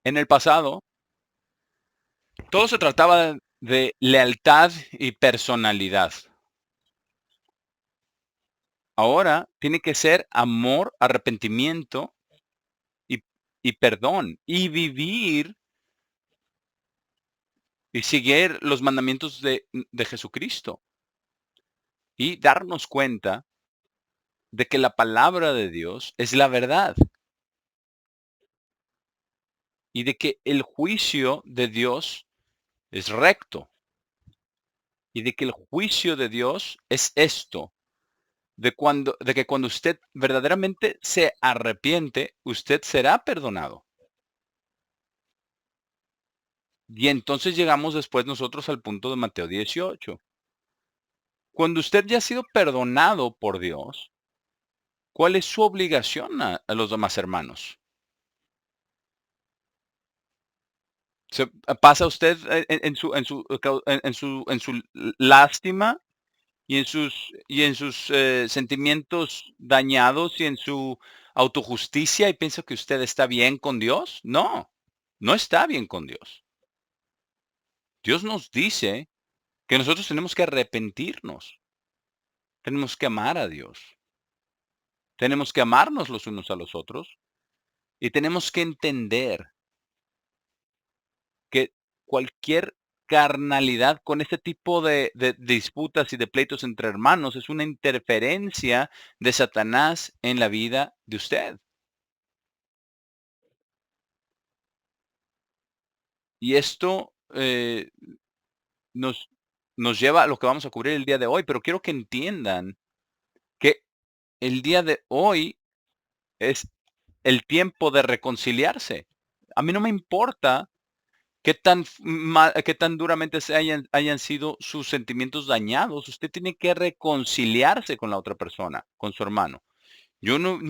En el pasado, todo se trataba de lealtad y personalidad. Ahora tiene que ser amor, arrepentimiento y, y perdón. Y vivir y seguir los mandamientos de Jesucristo. Y darnos cuenta de que la palabra de Dios es la verdad. Y de que el juicio de Dios es recto. Y de que el juicio de Dios es esto. De que cuando usted verdaderamente se arrepiente, usted será perdonado. Y entonces llegamos después nosotros al punto de Mateo 18. Cuando usted ya ha sido perdonado por Dios, ¿cuál es su obligación a los demás hermanos? ¿Pasa usted en su lástima y en sus sentimientos dañados y en su autojusticia y piensa que usted está bien con Dios? No, no está bien con Dios. Dios nos dice que nosotros tenemos que arrepentirnos, tenemos que amar a Dios, tenemos que amarnos los unos a los otros y tenemos que entender que cualquier carnalidad con este tipo de disputas y de pleitos entre hermanos es una interferencia de Satanás en la vida de usted. Y esto nos, nos lleva a lo que vamos a cubrir el día de hoy, pero quiero que entiendan que el día de hoy es el tiempo de reconciliarse. A mí no me importa qué tan duramente hayan sido sus sentimientos dañados. Usted tiene que reconciliarse con la otra persona, con su hermano.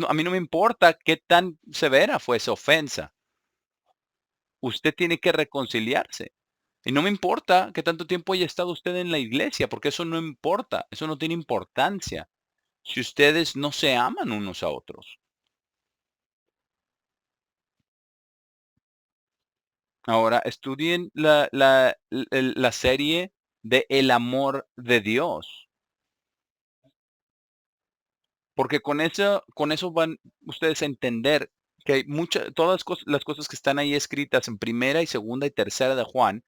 A mí no me importa qué tan severa fue esa ofensa. Usted tiene que reconciliarse. Y no me importa qué tanto tiempo haya estado usted en la iglesia, porque eso no importa, eso no tiene importancia si ustedes no se aman unos a otros. Ahora, estudien la serie de El amor de Dios, porque con eso van ustedes a entender que hay todas las cosas que están ahí escritas en primera y segunda y tercera de Juan,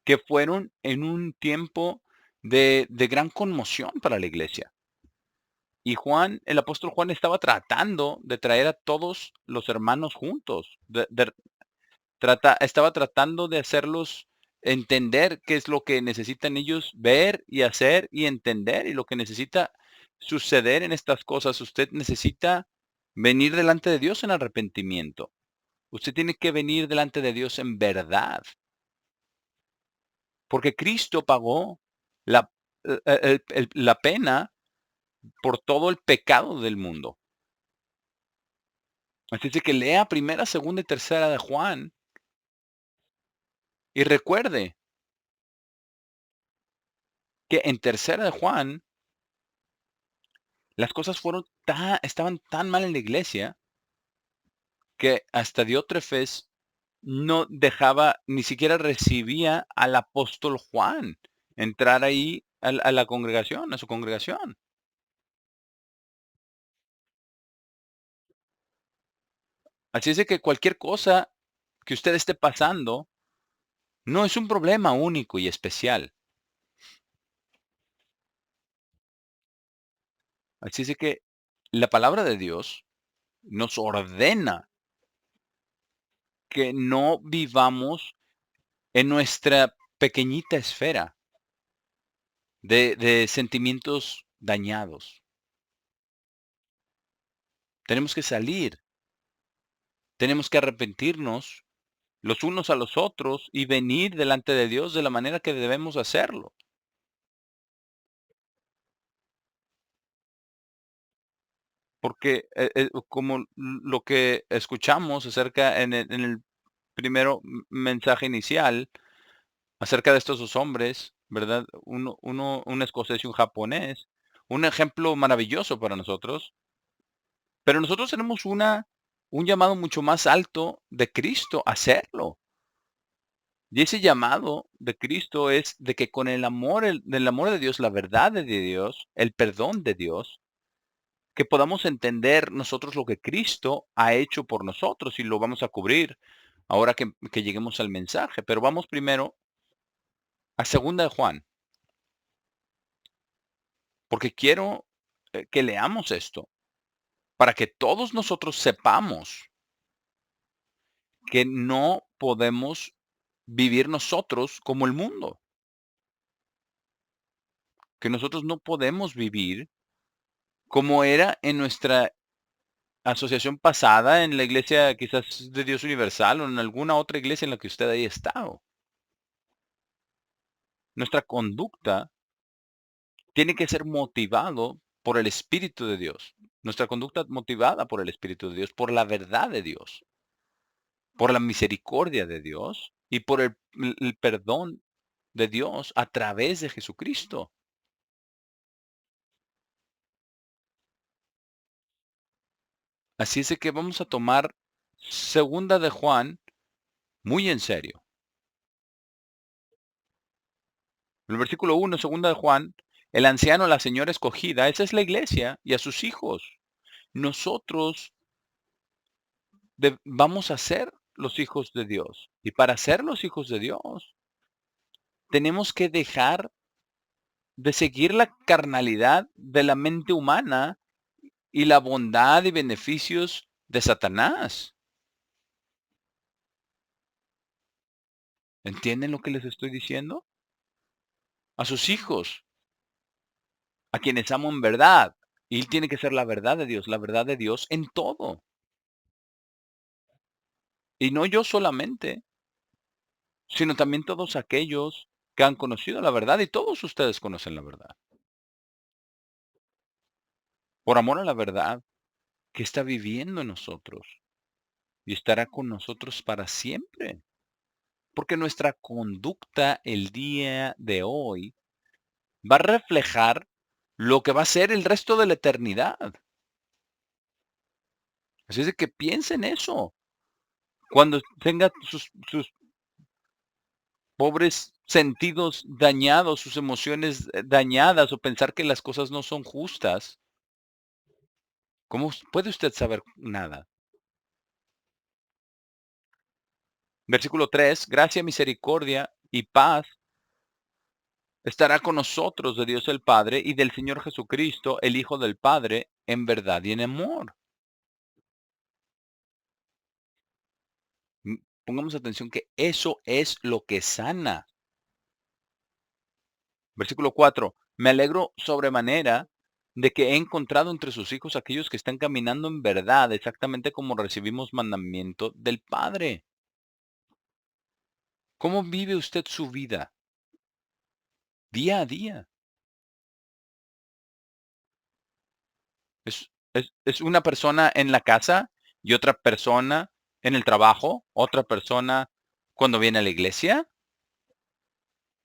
que fueron en un tiempo de gran conmoción para la iglesia. Y Juan, el apóstol Juan estaba tratando de traer a todos los hermanos juntos, estaba tratando de hacerlos entender qué es lo que necesitan ellos ver y hacer y entender y lo que necesita suceder en estas cosas. Usted necesita venir delante de Dios en arrepentimiento. Usted tiene que venir delante de Dios en verdad, porque Cristo pagó la, la pena por todo el pecado del mundo. Así es que lea primera, segunda y tercera de Juan y recuerde que en tercera de Juan las cosas estaban tan mal en la iglesia que hasta Diótrefes no dejaba, ni siquiera recibía al apóstol Juan entrar ahí a la congregación, a su congregación. Así es de que cualquier cosa que usted esté pasando no es un problema único y especial. Así es de que la palabra de Dios nos ordena que no vivamos en nuestra pequeñita esfera de sentimientos dañados. Tenemos que salir, tenemos que arrepentirnos los unos a los otros y venir delante de Dios de la manera que debemos hacerlo. Porque como lo que escuchamos acerca en el primero mensaje inicial, acerca de estos dos hombres, ¿verdad? Un escocés y un japonés, un ejemplo maravilloso para nosotros. Pero nosotros tenemos un llamado mucho más alto de Cristo a hacerlo. Y ese llamado de Cristo es de que con el amor, del amor de Dios, la verdad de Dios, el perdón de Dios, que podamos entender nosotros lo que Cristo ha hecho por nosotros y lo vamos a cubrir ahora que lleguemos al mensaje. Pero vamos primero a segunda de Juan, porque quiero que leamos esto para que todos nosotros sepamos que no podemos vivir nosotros como el mundo, que nosotros no podemos vivir como era en nuestra asociación pasada, en la iglesia quizás de Dios Universal o en alguna otra iglesia en la que usted haya estado. Nuestra conducta tiene que ser motivado por el Espíritu de Dios. Nuestra conducta motivada por el Espíritu de Dios, por la verdad de Dios, por la misericordia de Dios y por el perdón de Dios a través de Jesucristo. Así es de que vamos a tomar segunda de Juan muy en serio. El versículo 1, segunda de Juan, el anciano, la señora escogida, esa es la iglesia y a sus hijos. Nosotros vamos a ser los hijos de Dios. Y para ser los hijos de Dios, tenemos que dejar de seguir la carnalidad de la mente humana y la bondad y beneficios de Satanás. ¿Entienden lo que les estoy diciendo? A sus hijos, a quienes amo en verdad. Y él tiene que ser la verdad de Dios en todo. Y no yo solamente, sino también todos aquellos que han conocido la verdad, y todos ustedes conocen la verdad. Por amor a la verdad que está viviendo en nosotros y estará con nosotros para siempre. Porque nuestra conducta el día de hoy va a reflejar lo que va a ser el resto de la eternidad. Así es de que piensen eso. Cuando tenga sus pobres sentidos dañados, sus emociones dañadas o pensar que las cosas no son justas, ¿cómo puede usted saber nada? Versículo 3: gracia, misericordia y paz estará con nosotros de Dios el Padre y del Señor Jesucristo, el Hijo del Padre, en verdad y en amor. Pongamos atención que eso es lo que sana. Versículo 4: me alegro sobremanera de que he encontrado entre sus hijos aquellos que están caminando en verdad, exactamente como recibimos mandamiento del Padre. ¿Cómo vive usted su vida? Día a día. Es una persona en la casa y otra persona en el trabajo, otra persona cuando viene a la iglesia.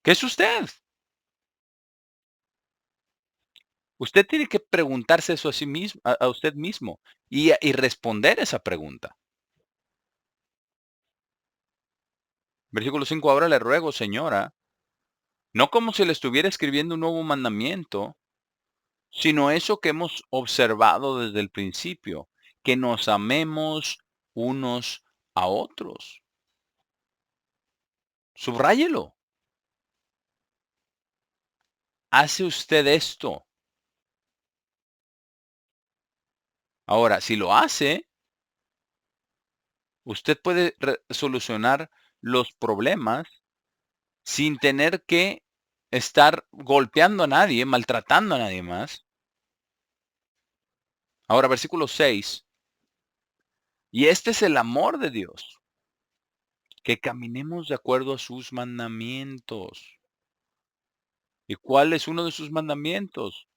¿Qué es usted? Usted tiene que preguntarse eso a sí mismo, a usted mismo, y responder esa pregunta. Versículo 5: ahora le ruego, señora, no como si le estuviera escribiendo un nuevo mandamiento, sino eso que hemos observado desde el principio, que nos amemos unos a otros. Subráyelo. ¿Hace usted esto? Ahora, si lo hace, usted puede solucionar los problemas sin tener que estar golpeando a nadie, maltratando a nadie más. Ahora, versículo 6. Y este es el amor de Dios, que caminemos de acuerdo a sus mandamientos. ¿Y cuál es uno de sus mandamientos?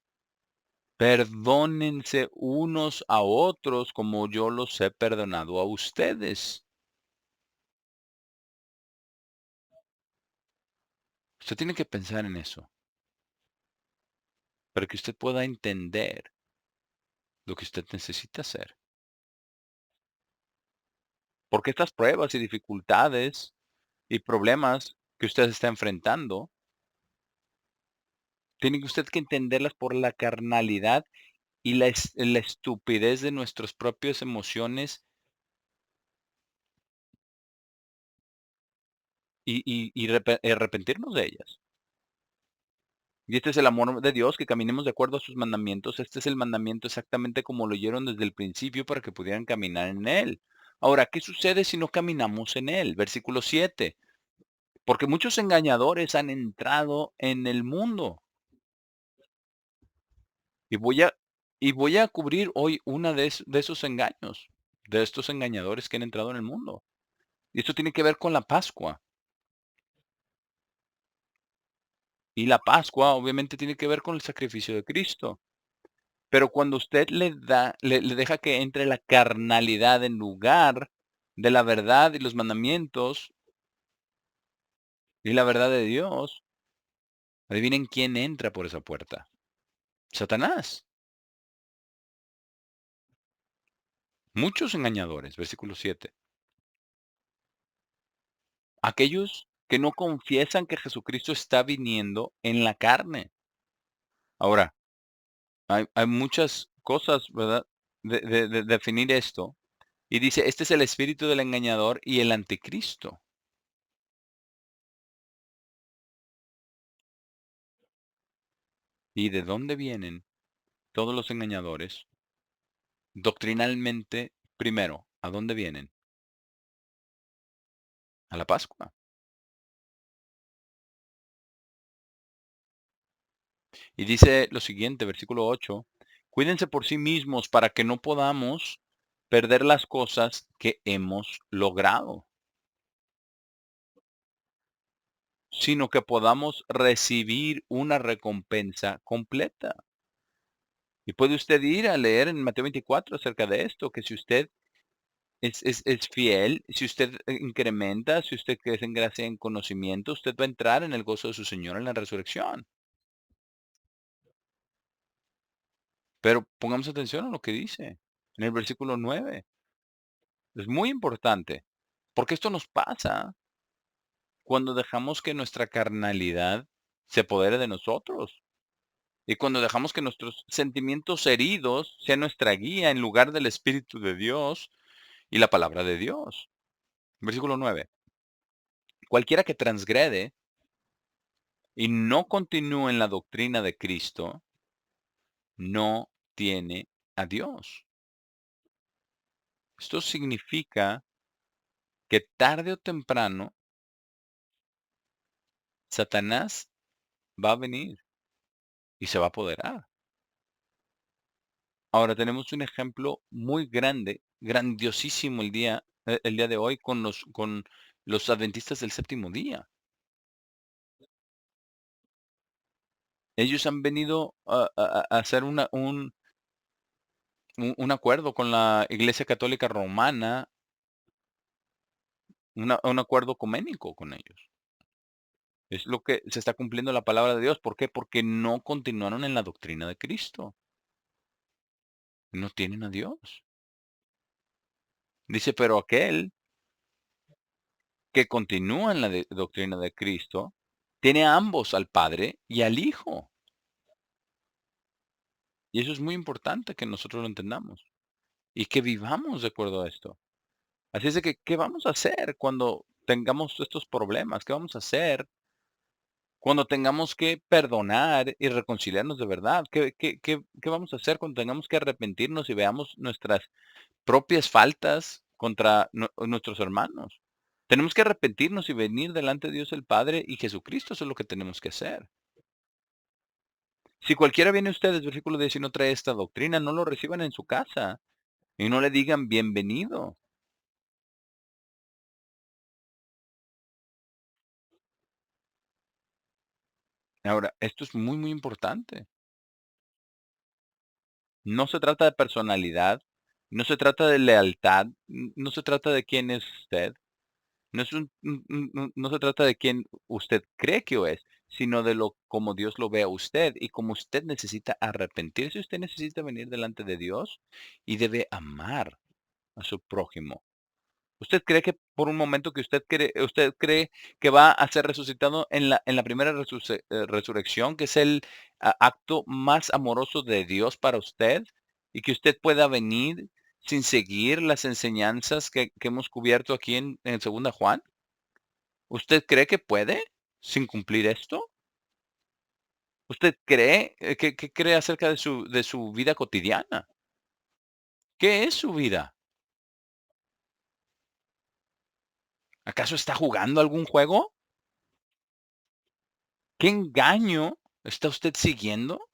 Perdónense unos a otros como yo los he perdonado a ustedes. Usted tiene que pensar en eso, para que usted pueda entender lo que usted necesita hacer. Porque estas pruebas y dificultades y problemas que usted está enfrentando, tiene que usted que entenderlas por la carnalidad y la estupidez de nuestras propias emociones y arrepentirnos de ellas. Y este es el amor de Dios, que caminemos de acuerdo a sus mandamientos. Este es el mandamiento exactamente como lo oyeron desde el principio para que pudieran caminar en él. Ahora, ¿qué sucede si no caminamos en él? Versículo 7. Porque muchos engañadores han entrado en el mundo. Y voy a, y voy a cubrir hoy una de esos engaños, de estos engañadores que han entrado en el mundo. Y esto tiene que ver con la Pascua. Y la Pascua obviamente tiene que ver con el sacrificio de Cristo. Pero cuando usted le deja que entre la carnalidad en lugar de la verdad y los mandamientos y la verdad de Dios, adivinen quién entra por esa puerta. Satanás. Muchos engañadores, versículo 7. Aquellos que no confiesan que Jesucristo está viniendo en la carne. Ahora, hay muchas cosas, ¿verdad? De definir esto. Y dice, este es el espíritu del engañador y el anticristo. ¿Y de dónde vienen todos los engañadores? Doctrinalmente, primero, ¿a dónde vienen? A la Pascua. Y dice lo siguiente, versículo 8, cuídense por sí mismos para que no podamos perder las cosas que hemos logrado, sino que podamos recibir una recompensa completa. Y puede usted ir a leer en Mateo 24 acerca de esto, que si usted es fiel, si usted incrementa, si usted crece en gracia y en conocimiento, usted va a entrar en el gozo de su Señor en la resurrección. Pero pongamos atención a lo que dice en el versículo 9. Es muy importante, porque esto nos pasa cuando dejamos que nuestra carnalidad se apodere de nosotros. Y cuando dejamos que nuestros sentimientos heridos sean nuestra guía en lugar del Espíritu de Dios y la palabra de Dios. Versículo 9. Cualquiera que transgrede y no continúe en la doctrina de Cristo, no tiene a Dios. Esto significa que tarde o temprano Satanás va a venir y se va a apoderar. Ahora tenemos un ejemplo muy grande, grandiosísimo el día de hoy con los adventistas del séptimo día. Ellos han venido a hacer un acuerdo con la Iglesia Católica Romana, un acuerdo ecuménico con ellos. Es lo que se está cumpliendo la palabra de Dios. ¿Por qué? Porque no continuaron en la doctrina de Cristo. No tienen a Dios. Dice, pero aquel que continúa en la doctrina de Cristo tiene a ambos, al Padre y al Hijo. Y eso es muy importante que nosotros lo entendamos y que vivamos de acuerdo a esto. Así es de que, ¿qué vamos a hacer cuando tengamos estos problemas? ¿Qué vamos a hacer cuando tengamos que perdonar y reconciliarnos de verdad? ¿Qué vamos a hacer cuando tengamos que arrepentirnos y veamos nuestras propias faltas contra nuestros hermanos? Tenemos que arrepentirnos y venir delante de Dios el Padre y Jesucristo. Eso es lo que tenemos que hacer. Si cualquiera viene a ustedes, versículo 10, y no trae esta doctrina, no lo reciban en su casa y no le digan bienvenido. Ahora, esto es muy, muy importante. No se trata de personalidad, no se trata de lealtad, no se trata de quién es usted, no es no se trata de quién usted cree que es, sino de lo como Dios lo ve a usted y como usted necesita arrepentirse, usted necesita venir delante de Dios y debe amar a su prójimo. ¿Usted cree que por un momento que usted cree que va a ser resucitado en la primera resurrección, que es el acto más amoroso de Dios para usted, y que usted pueda venir sin seguir las enseñanzas que hemos cubierto aquí en Segunda Juan? ¿Usted cree que puede sin cumplir esto? ¿Usted cree, qué cree acerca de su vida cotidiana? ¿Qué es su vida? ¿Acaso está jugando algún juego? ¿Qué engaño está usted siguiendo?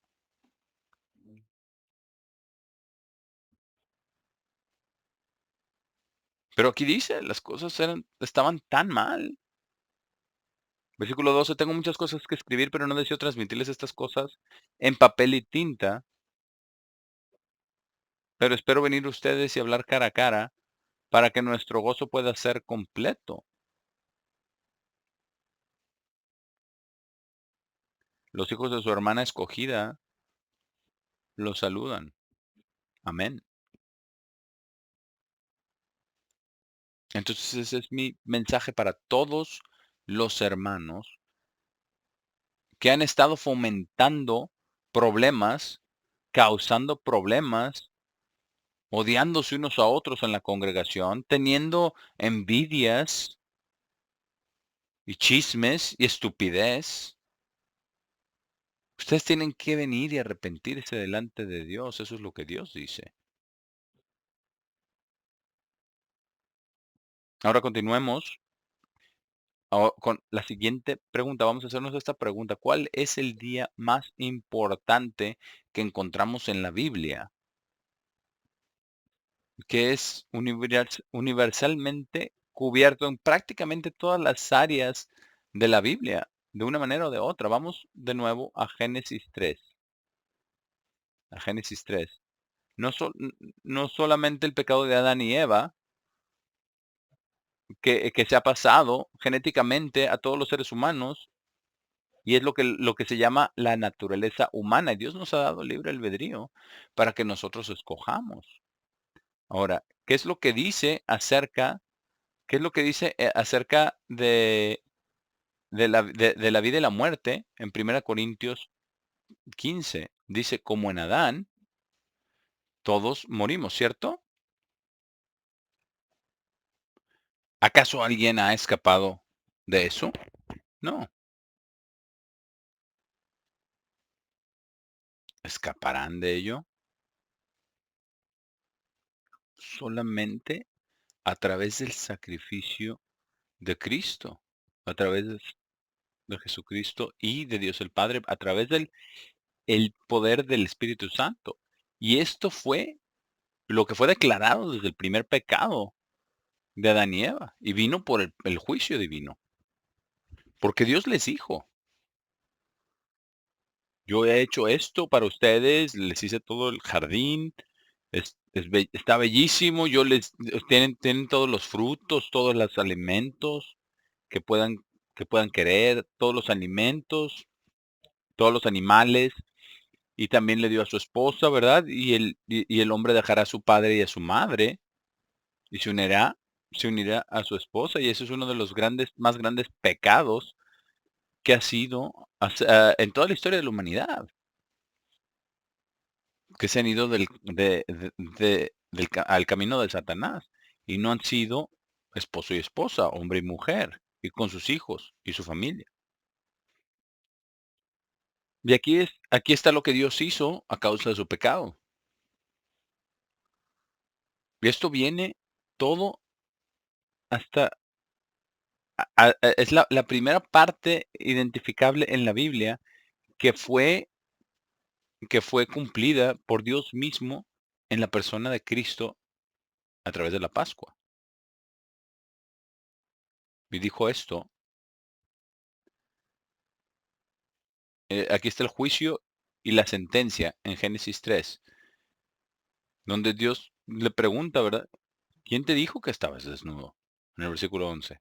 Pero aquí dice, las cosas estaban tan mal. Versículo 12, tengo muchas cosas que escribir, pero no deseo transmitirles estas cosas en papel y tinta, pero espero venir a ustedes y hablar cara a cara para que nuestro gozo pueda ser completo. Los hijos de su hermana escogida los saludan. Amén. Entonces ese es mi mensaje para todos los hermanos que han estado fomentando problemas, causando problemas, odiándose unos a otros en la congregación, teniendo envidias y chismes y estupidez. Ustedes tienen que venir y arrepentirse delante de Dios. Eso es lo que Dios dice. Ahora continuemos con la siguiente pregunta. Vamos a hacernos esta pregunta. ¿Cuál es el día más importante que encontramos en la Biblia? Que es universalmente cubierto en prácticamente todas las áreas de la Biblia, de una manera o de otra. Vamos de nuevo a Génesis 3. A Génesis 3. No solamente el pecado de Adán y Eva, que se ha pasado genéticamente a todos los seres humanos, y es lo que se llama la naturaleza humana. Y Dios nos ha dado libre albedrío para que nosotros escojamos. Ahora, ¿qué es lo que dice acerca de la vida y la muerte en 1 Corintios 15? Dice, como en Adán, todos morimos, ¿cierto? ¿Acaso alguien ha escapado de eso? No. ¿Escaparán de ello? Solamente a través del sacrificio de Cristo, a través de Jesucristo y de Dios el Padre, a través del el poder del Espíritu Santo. Y esto fue lo que fue declarado desde el primer pecado de Adán y Eva, y vino por el juicio divino, porque Dios les dijo, yo he hecho esto para ustedes, les hice todo el jardín, está bellísimo, tienen todos los frutos, todos los alimentos que puedan, que puedan querer, todos los alimentos, todos los animales, y también le dio a su esposa, ¿verdad? Y el hombre dejará a su padre y a su madre, y se unirá a su esposa, y ese es uno de los más grandes pecados que ha sido en toda la historia de la humanidad, que se han ido al camino de Satanás y no han sido esposo y esposa, hombre y mujer, y con sus hijos y su familia. Y aquí está lo que Dios hizo a causa de su pecado. Y esto viene todo hasta, es la primera parte identificable en la Biblia que fue cumplida por Dios mismo en la persona de Cristo a través de la Pascua. Y dijo esto, aquí está el juicio y la sentencia en Génesis 3, donde Dios le pregunta, ¿verdad? ¿Quién te dijo que estabas desnudo? En el versículo 11.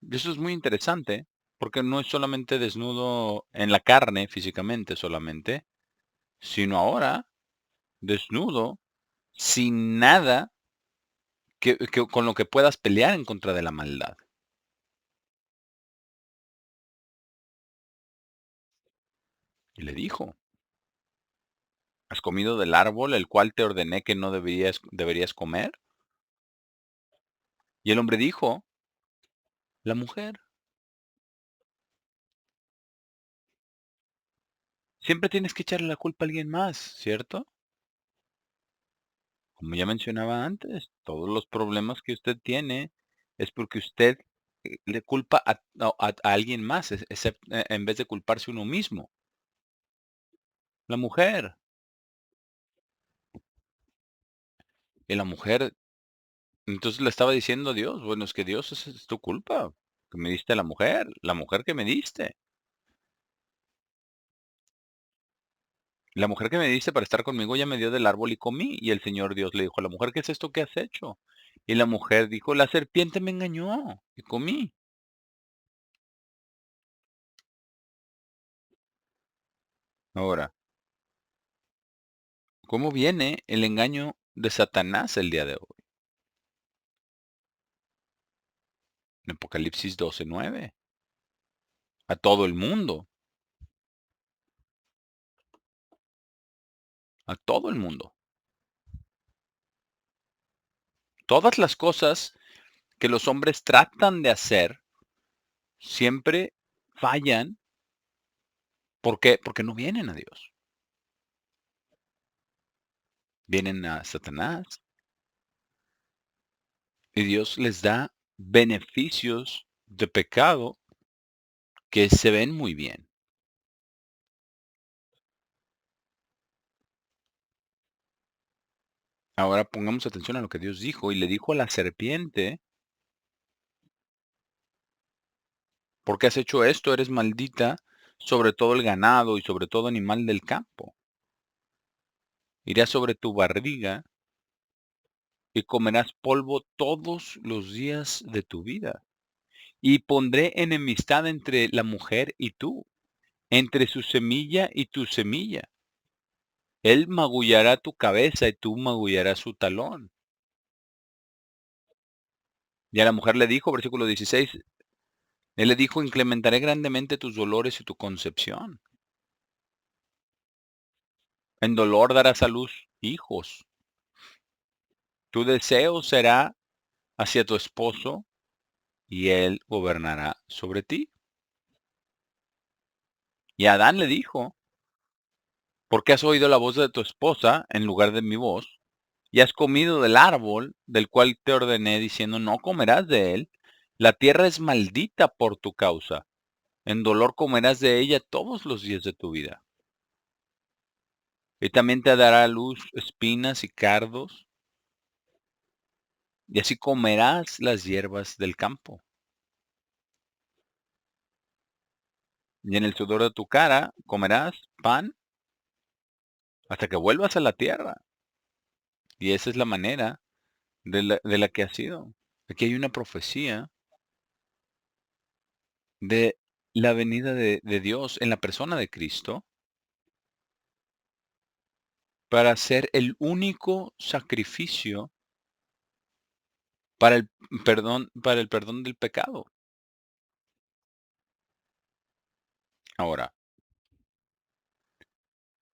Y eso es muy interesante, porque no es solamente desnudo en la carne, físicamente solamente, sino ahora desnudo, sin nada con lo que puedas pelear en contra de la maldad. Y le dijo, ¿has comido del árbol el cual te ordené que no deberías comer? Y el hombre dijo, la mujer. Siempre tienes que echarle la culpa a alguien más, ¿cierto? Como ya mencionaba antes, todos los problemas que usted tiene es porque usted le culpa a alguien más, en vez de culparse uno mismo. La mujer. Y la mujer, entonces le estaba diciendo a Dios, bueno, es que Dios, es tu culpa, que me diste a la mujer que me diste. La mujer que me diste para estar conmigo ya me dio del árbol y comí. Y el Señor Dios le dijo a la mujer, ¿qué es esto que has hecho? Y la mujer dijo, la serpiente me engañó y comí. Ahora, ¿cómo viene el engaño de Satanás el día de hoy? En Apocalipsis 12:9. A todo el mundo, a todo el mundo. Todas las cosas que los hombres tratan de hacer siempre fallan. ¿Por qué? Porque no vienen a Dios. Vienen a Satanás y Dios les da beneficios de pecado que se ven muy bien. Ahora pongamos atención a lo que Dios dijo y le dijo a la serpiente, ¿por qué has hecho esto? Eres maldita sobre todo el ganado y sobre todo animal del campo. Irás sobre tu barriga y comerás polvo todos los días de tu vida. Y pondré enemistad entre la mujer y tú, entre su semilla y tu semilla. Él magullará tu cabeza y tú magullarás su talón. Y a la mujer le dijo, versículo 16, él le dijo, incrementaré grandemente tus dolores y tu concepción. En dolor darás a luz hijos. Tu deseo será hacia tu esposo y él gobernará sobre ti. Y Adán le dijo, ¿por qué has oído la voz de tu esposa en lugar de mi voz? Y has comido del árbol del cual te ordené diciendo, no comerás de él. La tierra es maldita por tu causa. En dolor comerás de ella todos los días de tu vida. Y también te dará a luz espinas y cardos, y así comerás las hierbas del campo. Y en el sudor de tu cara comerás pan hasta que vuelvas a la tierra. Y esa es la manera de la que ha sido. Aquí hay una profecía de la venida de Dios en la persona de Cristo para ser el único sacrificio para el perdón del pecado. Ahora,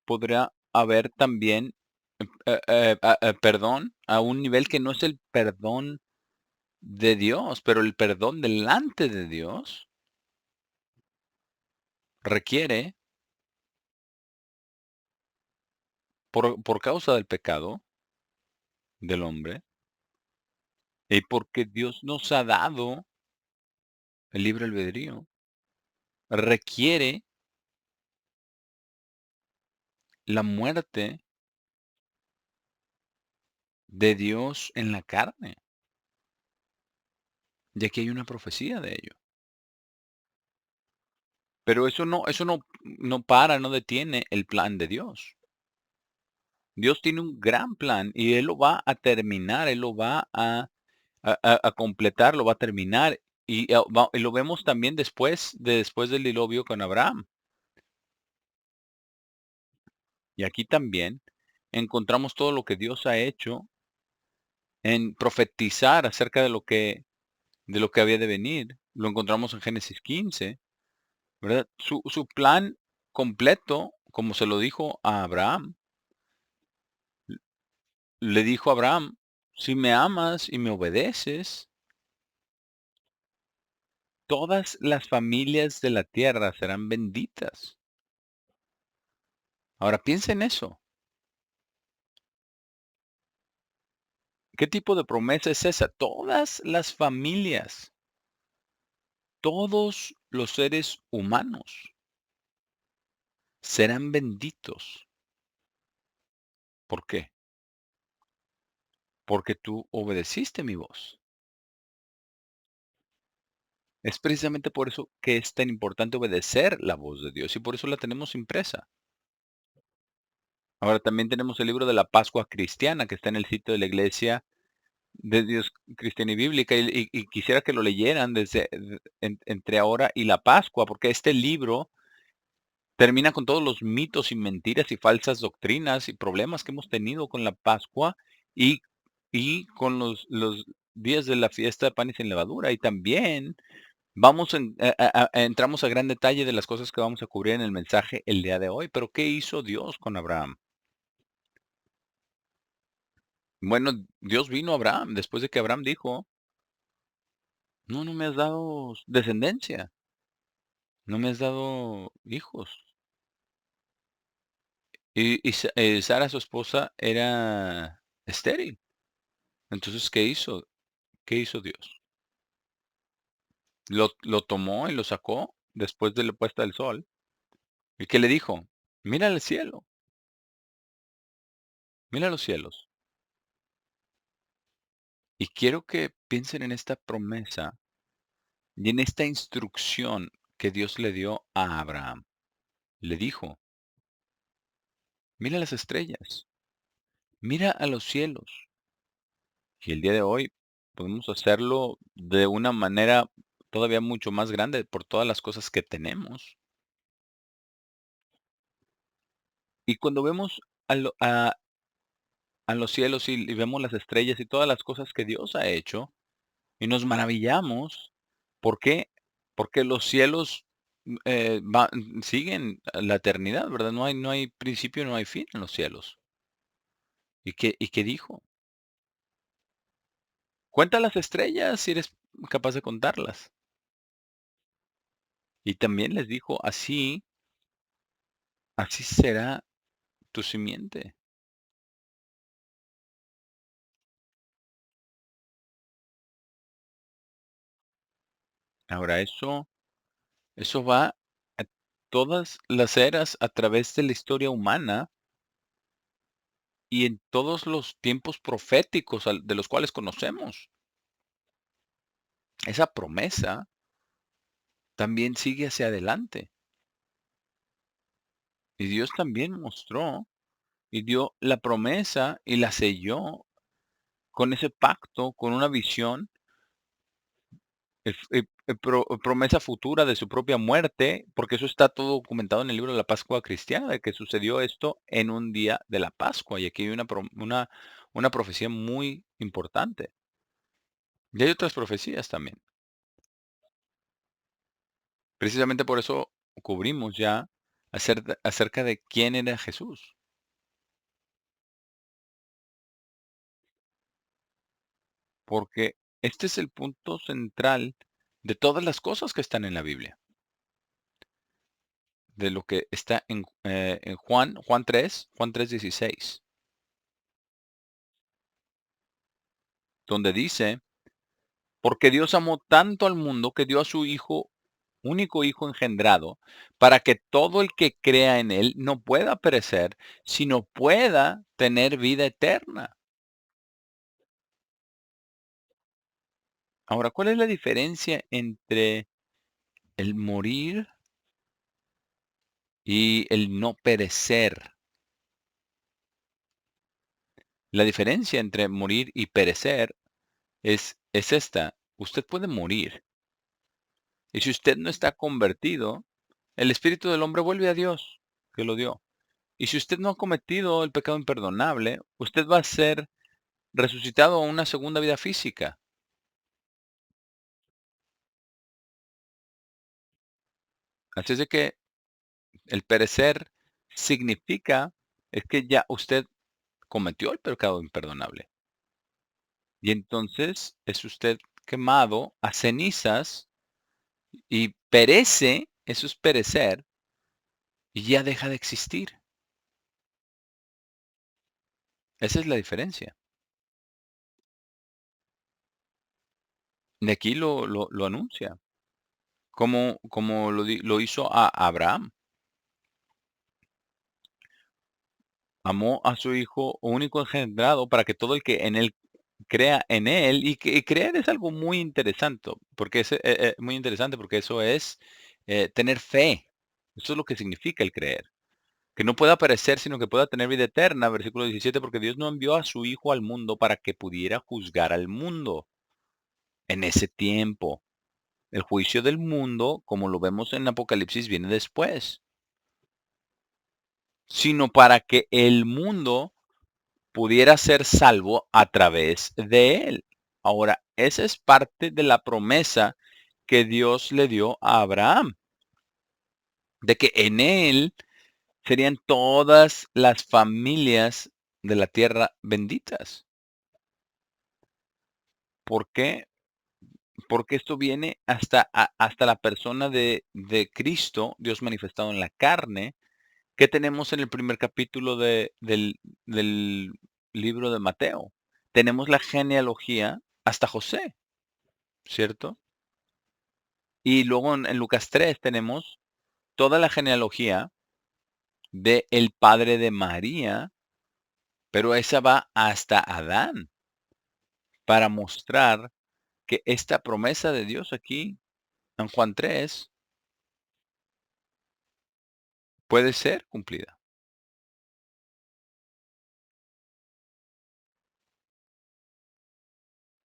podrá haber también perdón a un nivel que no es el perdón de Dios, pero el perdón delante de Dios requiere, por causa del pecado del hombre, y porque Dios nos ha dado el libre albedrío, requiere la muerte de Dios en la carne. Y aquí hay una profecía de ello. Pero eso no detiene el plan de Dios. Dios tiene un gran plan y Él lo va a terminar, Él lo va a completar, lo va a terminar. Y lo vemos también después del diluvio con Abraham. Y aquí también encontramos todo lo que Dios ha hecho en profetizar acerca de lo que había de venir. Lo encontramos en Génesis 15, ¿verdad? Su plan completo, como se lo dijo a Abraham, le dijo a Abraham, si me amas y me obedeces, todas las familias de la tierra serán benditas. Ahora piensa en eso. ¿Qué tipo de promesa es esa? Todas las familias, todos los seres humanos serán benditos. ¿Por qué? Porque tú obedeciste mi voz. Es precisamente por eso que es tan importante obedecer la voz de Dios y por eso la tenemos impresa. Ahora también tenemos el libro de la Pascua Cristiana que está en el sitio de la Iglesia de Dios Cristiana y Bíblica y quisiera que lo leyeran desde entre ahora y la Pascua, porque este libro termina con todos los mitos y mentiras y falsas doctrinas y problemas que hemos tenido con la Pascua y, y con los días de la fiesta de pan y sin levadura. Y también entramos a gran detalle de las cosas que vamos a cubrir en el mensaje el día de hoy. Pero ¿qué hizo Dios con Abraham? Bueno, Dios vino a Abraham después de que Abraham dijo, no, no me has dado descendencia, no me has dado hijos. Y Sara, su esposa, era estéril. Entonces, ¿qué hizo? ¿Qué hizo Dios? Lo tomó y lo sacó después de la puesta del sol. ¿Y qué le dijo? Mira el cielo, mira los cielos. Y quiero que piensen en esta promesa y en esta instrucción que Dios le dio a Abraham. Le dijo, mira las estrellas, mira a los cielos. Y el día de hoy podemos hacerlo de una manera todavía mucho más grande por todas las cosas que tenemos. Y cuando vemos a, a los cielos y vemos las estrellas y todas las cosas que Dios ha hecho, y nos maravillamos, ¿por qué? Porque los cielos siguen a la eternidad, ¿verdad? No hay principio, no hay fin en los cielos. Y qué dijo? Cuenta las estrellas si eres capaz de contarlas. Y también les dijo, así será tu simiente. Ahora eso va a todas las eras a través de la historia humana y en todos los tiempos proféticos de los cuales conocemos. Esa promesa también sigue hacia adelante. Y Dios también mostró y dio la promesa y la selló con ese pacto, con una visión, promesa futura de su propia muerte, porque eso está todo documentado en el libro de la Pascua cristiana, de que sucedió esto en un día de la Pascua. Y aquí hay una profecía muy importante. Y hay otras profecías también. Precisamente por eso cubrimos ya acerca de quién era Jesús, porque este es el punto central de todas las cosas que están en la Biblia, de lo que está en Juan 3:16, donde dice, porque Dios amó tanto al mundo que dio a su Hijo, único Hijo engendrado, para que todo el que crea en Él no pueda perecer, sino pueda tener vida eterna. Ahora, ¿cuál es la diferencia entre el morir y el no perecer? La diferencia entre morir y perecer es esta. Usted puede morir. Y si usted no está convertido, el espíritu del hombre vuelve a Dios, que lo dio. Y si usted no ha cometido el pecado imperdonable, usted va a ser resucitado a una segunda vida física. Así es de que el perecer significa es que ya usted cometió el pecado imperdonable. Y entonces es usted quemado a cenizas y perece, eso es perecer, y ya deja de existir. Esa es la diferencia. De aquí lo anuncia, como lo hizo a Abraham. Amó a su hijo único engendrado para que todo el que en él crea en él, y creer es algo muy interesante, porque es muy interesante, porque eso es tener fe. Eso es lo que significa el creer. Que no pueda perecer, sino que pueda tener vida eterna. Versículo 17, porque Dios no envió a su Hijo al mundo para que pudiera juzgar al mundo en ese tiempo. El juicio del mundo, como lo vemos en Apocalipsis, viene después, sino para que el mundo pudiera ser salvo a través de él. Ahora, esa es parte de la promesa que Dios le dio a Abraham, de que en él serían todas las familias de la tierra benditas. ¿Por qué? Porque esto viene hasta la persona de Cristo, Dios manifestado en la carne, que tenemos en el primer capítulo del libro de Mateo. Tenemos la genealogía hasta José, ¿cierto? Y luego en Lucas 3 tenemos toda la genealogía de el padre de María, pero esa va hasta Adán para mostrar que esta promesa de Dios aquí en Juan 3 puede ser cumplida.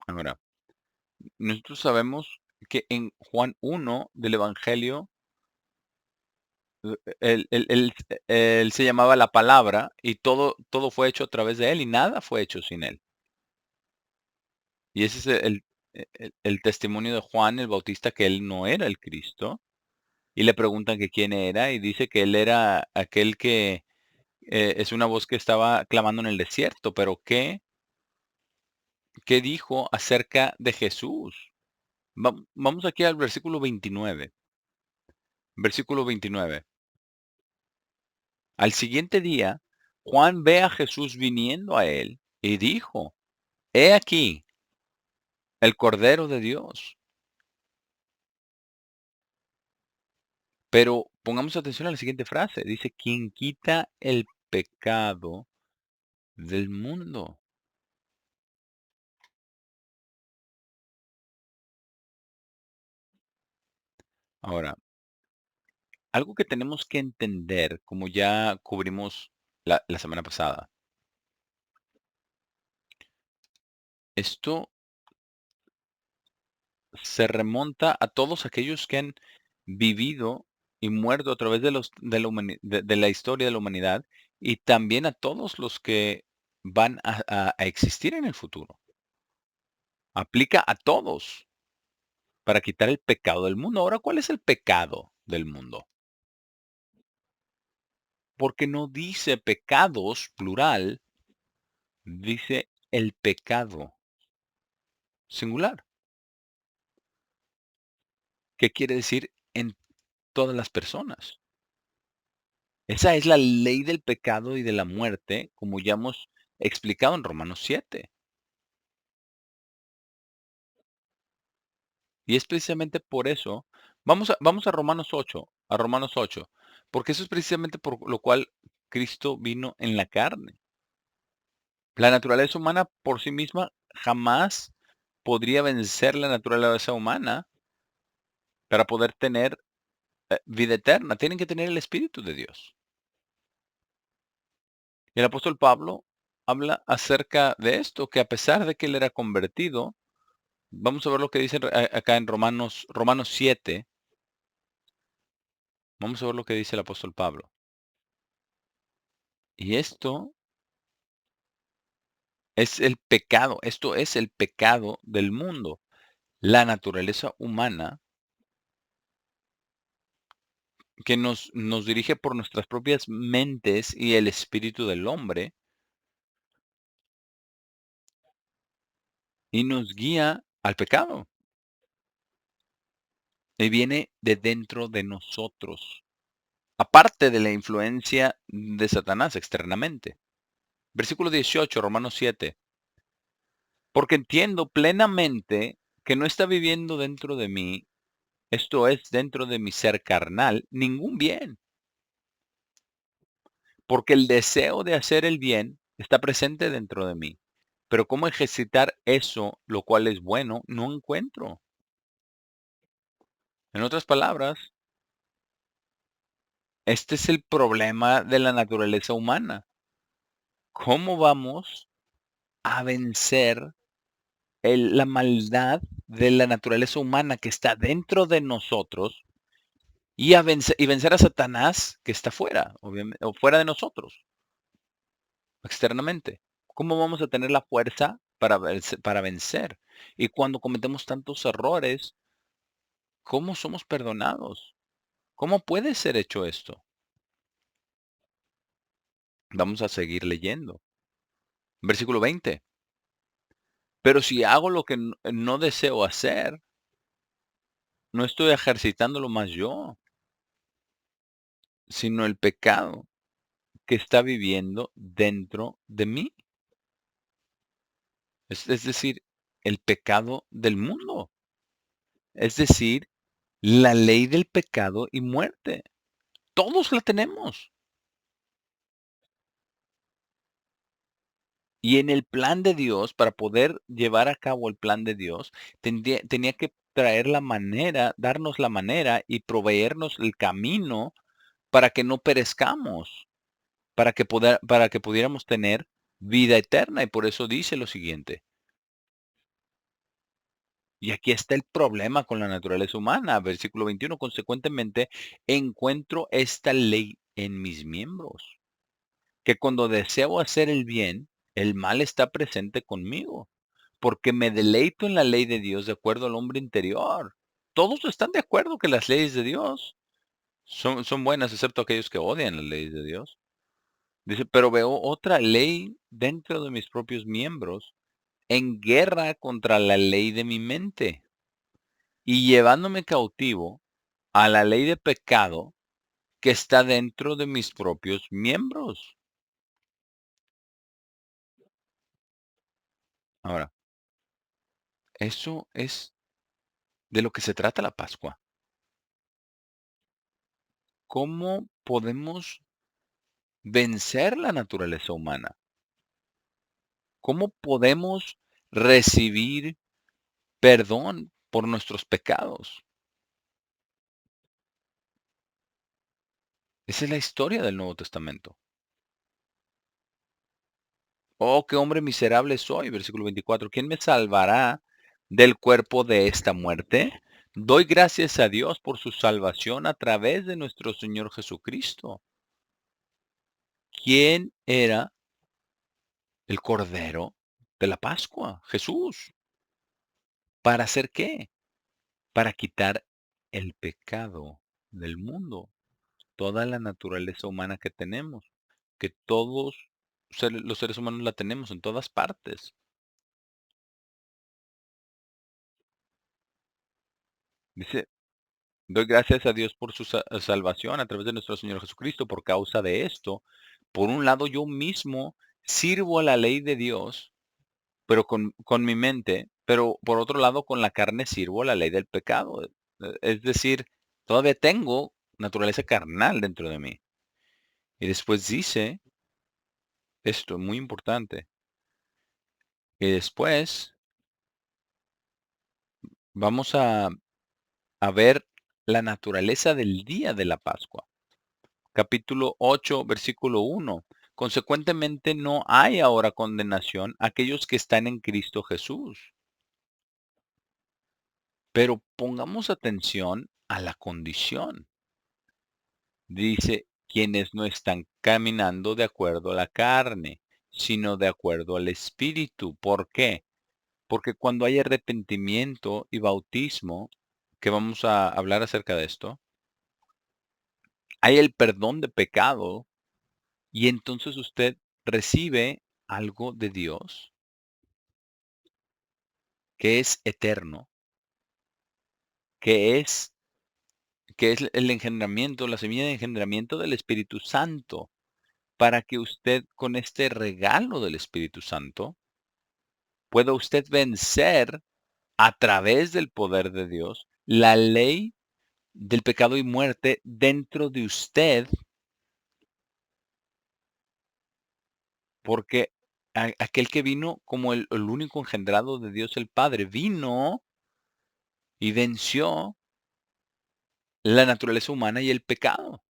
Ahora, nosotros sabemos que en Juan 1 del Evangelio, él se llamaba la palabra y todo fue hecho a través de él y nada fue hecho sin él. Y ese es el testimonio de Juan el Bautista, que él no era el Cristo. Y le preguntan que quién era y dice que él era aquel que es una voz que estaba clamando en el desierto. Pero ¿qué dijo acerca de Jesús? Vamos aquí al versículo 29. Versículo 29. Al siguiente día, Juan ve a Jesús viniendo a él y dijo, he aquí el Cordero de Dios. Pero pongamos atención a la siguiente frase. Dice, quien quita el pecado del mundo. Ahora, algo que tenemos que entender, como ya cubrimos la semana pasada, esto se remonta a todos aquellos que han vivido y muerto a través de la historia de la humanidad y también a todos los que van a existir en el futuro. Aplica a todos para quitar el pecado del mundo. Ahora, ¿cuál es el pecado del mundo? Porque no dice pecados, plural, dice el pecado, singular. ¿Qué quiere decir en todas las personas? Esa es la ley del pecado y de la muerte, como ya hemos explicado en Romanos 7. Y es precisamente por eso, vamos a Romanos 8, porque eso es precisamente por lo cual Cristo vino en la carne. La naturaleza humana por sí misma jamás podría vencer la naturaleza humana para poder tener vida eterna. Tienen que tener el Espíritu de Dios. Y el apóstol Pablo habla acerca de esto, que a pesar de que él era convertido, vamos a ver lo que dice acá en Romanos 7, vamos a ver lo que dice el apóstol Pablo. Y esto Es el pecado, esto es el pecado del mundo. La naturaleza humana que nos dirige por nuestras propias mentes y el espíritu del hombre, y nos guía al pecado, y viene de dentro de nosotros, aparte de la influencia de Satanás externamente. Versículo 18, Romanos 7. Porque entiendo plenamente que no está viviendo dentro de mí, esto es, dentro de mi ser carnal, ningún bien, porque el deseo de hacer el bien está presente dentro de mí. Pero cómo ejercitar eso, lo cual es bueno, no encuentro. En otras palabras, este es el problema de la naturaleza humana. ¿Cómo vamos a vencer la maldad de la naturaleza humana que está dentro de nosotros y vencer a Satanás que está fuera, obviamente, o fuera de nosotros, externamente? ¿Cómo vamos a tener la fuerza para vencer? Y cuando cometemos tantos errores, ¿cómo somos perdonados? ¿Cómo puede ser hecho esto? Vamos a seguir leyendo. Versículo 20. Pero si hago lo que no deseo hacer, no estoy ejercitándolo más yo, sino el pecado que está viviendo dentro de mí. Es decir, el pecado del mundo. Es decir, la ley del pecado y muerte. Todos la tenemos. Y en el plan de Dios, para poder llevar a cabo el plan de Dios, tenía que traer la manera, darnos la manera y proveernos el camino para que no perezcamos, para que pudiéramos tener vida eterna. Y por eso dice lo siguiente. Y aquí está el problema con la naturaleza humana. Versículo 21. Consecuentemente, encuentro esta ley en mis miembros, que cuando deseo hacer el bien, el mal está presente conmigo, porque me deleito en la ley de Dios de acuerdo al hombre interior. Todos están de acuerdo que las leyes de Dios son buenas, excepto aquellos que odian las leyes de Dios. Dice, pero veo otra ley dentro de mis propios miembros, en guerra contra la ley de mi mente, y llevándome cautivo a la ley de pecado que está dentro de mis propios miembros. Ahora, eso es de lo que se trata la Pascua. ¿Cómo podemos vencer la naturaleza humana? ¿Cómo podemos recibir perdón por nuestros pecados? Esa es la historia del Nuevo Testamento. Oh, qué hombre miserable soy, versículo 24. ¿Quién me salvará del cuerpo de esta muerte? Doy gracias a Dios por su salvación a través de nuestro Señor Jesucristo. ¿Quién era el Cordero de la Pascua? Jesús. ¿Para hacer qué? Para quitar el pecado del mundo, toda la naturaleza humana que tenemos, que todos los seres humanos la tenemos en todas partes. Dice, doy gracias a Dios por su salvación a través de nuestro Señor Jesucristo. Por causa de esto, por un lado yo mismo sirvo a la ley de Dios, pero con mi mente, pero por otro lado con la carne sirvo a la ley del pecado. Es decir, todavía tengo naturaleza carnal dentro de mí. Y después dice esto, muy importante. Y después vamos a ver la naturaleza del día de la Pascua. Capítulo 8, versículo 1. Consecuentemente, no hay ahora condenación a aquellos que están en Cristo Jesús. Pero pongamos atención a la condición. Dice, quienes no están caminando de acuerdo a la carne, sino de acuerdo al Espíritu. ¿Por qué? Porque cuando hay arrepentimiento y bautismo, que vamos a hablar acerca de esto, hay el perdón de pecado y entonces usted recibe algo de Dios que es eterno, que es que es el engendramiento, la semilla de engendramiento del Espíritu Santo, para que usted con este regalo del Espíritu Santo pueda usted vencer a través del poder de Dios la ley del pecado y muerte dentro de usted, porque aquel que vino como el único engendrado de Dios el Padre, vino y venció la naturaleza humana y el pecado.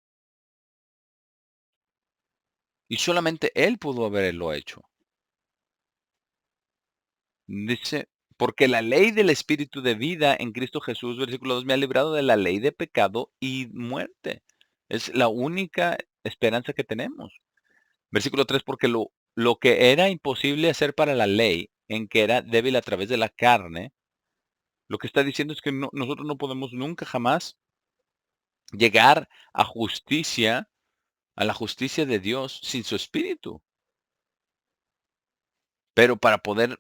Y solamente Él pudo haberlo hecho. Dice, porque la ley del Espíritu de vida en Cristo Jesús, versículo 2, me ha librado de la ley de pecado y muerte. Es la única esperanza que tenemos. Versículo 3, porque lo que era imposible hacer para la ley, en que era débil a través de la carne, lo que está diciendo es que nosotros no podemos nunca jamás llegar a justicia, a la justicia de Dios sin su Espíritu. Pero para poder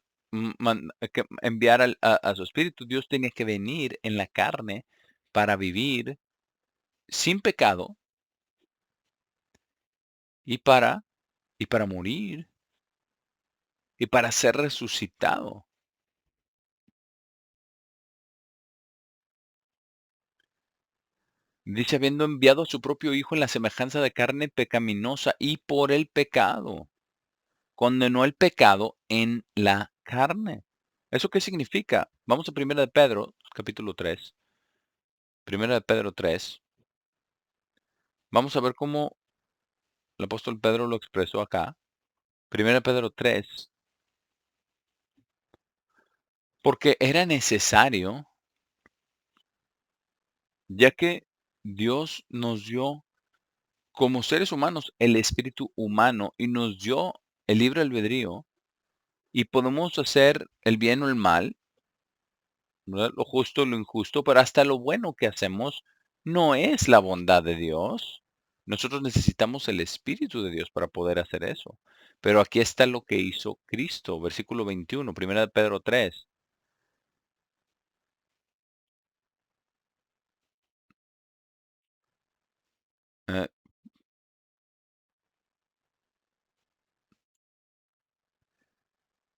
enviar a su Espíritu, Dios tenía que venir en la carne para vivir sin pecado y para morir y para ser resucitado. Dice, habiendo enviado a su propio Hijo en la semejanza de carne pecaminosa y por el pecado, condenó el pecado en la carne. ¿Eso qué significa? Vamos a Primera de Pedro, capítulo 3. Primera de Pedro 3. Vamos a ver cómo el apóstol Pedro lo expresó acá. Primera de Pedro 3. Porque era necesario, ya que Dios nos dio como seres humanos el espíritu humano y nos dio el libre albedrío y podemos hacer el bien o el mal, ¿verdad? Lo justo o lo injusto, pero hasta lo bueno que hacemos no es la bondad de Dios. Nosotros necesitamos el Espíritu de Dios para poder hacer eso. Pero aquí está lo que hizo Cristo, versículo 21, primera de Pedro 3.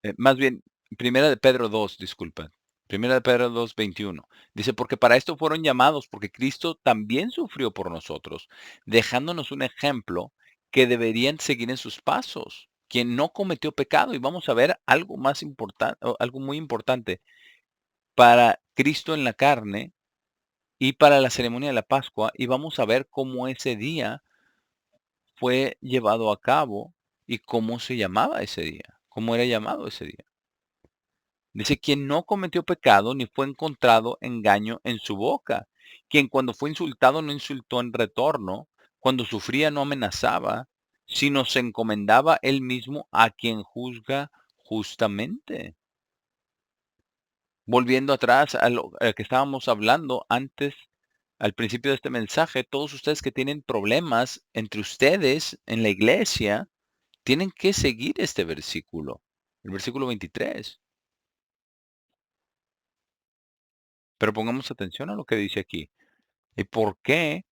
Eh, más bien, primera de Pedro 2, disculpa. Primera de Pedro 2, 21. Dice, porque para esto fueron llamados, porque Cristo también sufrió por nosotros, dejándonos un ejemplo que deberían seguir en sus pasos, quien no cometió pecado. Y vamos a ver algo más importante, algo muy importante. Para Cristo en la carne y para la ceremonia de la Pascua, y vamos a ver cómo ese día fue llevado a cabo y cómo se llamaba ese día, cómo era llamado ese día. Dice, quien no cometió pecado ni fue encontrado engaño en su boca, quien cuando fue insultado no insultó en retorno, cuando sufría no amenazaba, sino se encomendaba él mismo a quien juzga justamente. Volviendo atrás a lo que estábamos hablando antes, al principio de este mensaje, todos ustedes que tienen problemas entre ustedes en la iglesia, tienen que seguir este versículo, el versículo 23. Pero pongamos atención a lo que dice aquí. ¿Y por qué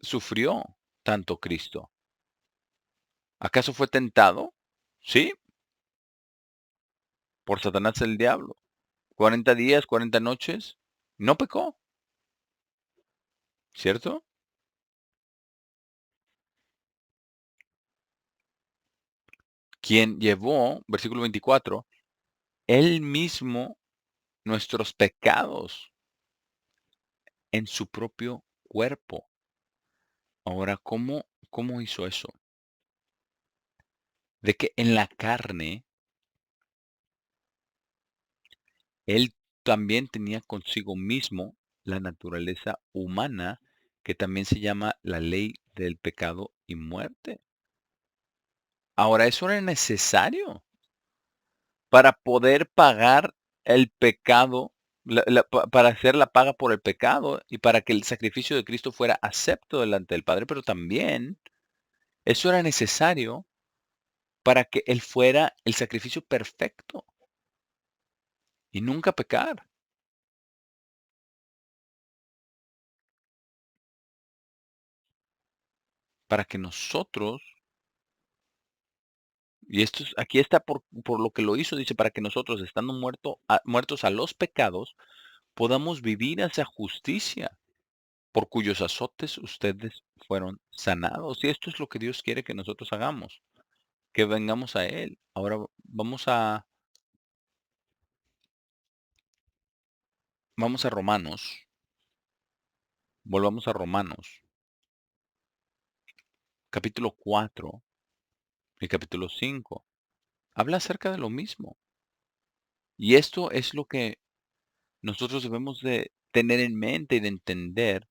sufrió tanto Cristo? ¿Acaso fue tentado? Sí, por Satanás el diablo. 40 días, 40 noches. No pecó, ¿cierto? Quien llevó, versículo 24, él mismo nuestros pecados en su propio cuerpo. Ahora, ¿cómo hizo eso? De que en la carne él también tenía consigo mismo la naturaleza humana, que también se llama la ley del pecado y muerte. Ahora, eso era necesario para poder pagar el pecado, para hacer la paga por el pecado y para que el sacrificio de Cristo fuera acepto delante del Padre, pero también eso era necesario para que Él fuera el sacrificio perfecto y nunca pecar, para que nosotros, y esto aquí está por lo que lo hizo, dice, para que nosotros, estando muertos a los pecados, podamos vivir hacia justicia, por cuyos azotes ustedes fueron sanados. Y esto es lo que Dios quiere que nosotros hagamos, que vengamos a Él. Ahora vamos a Romanos, volvamos a Romanos, capítulo 4 y capítulo 5. Habla acerca de lo mismo. Y esto es lo que nosotros debemos de tener en mente y de entender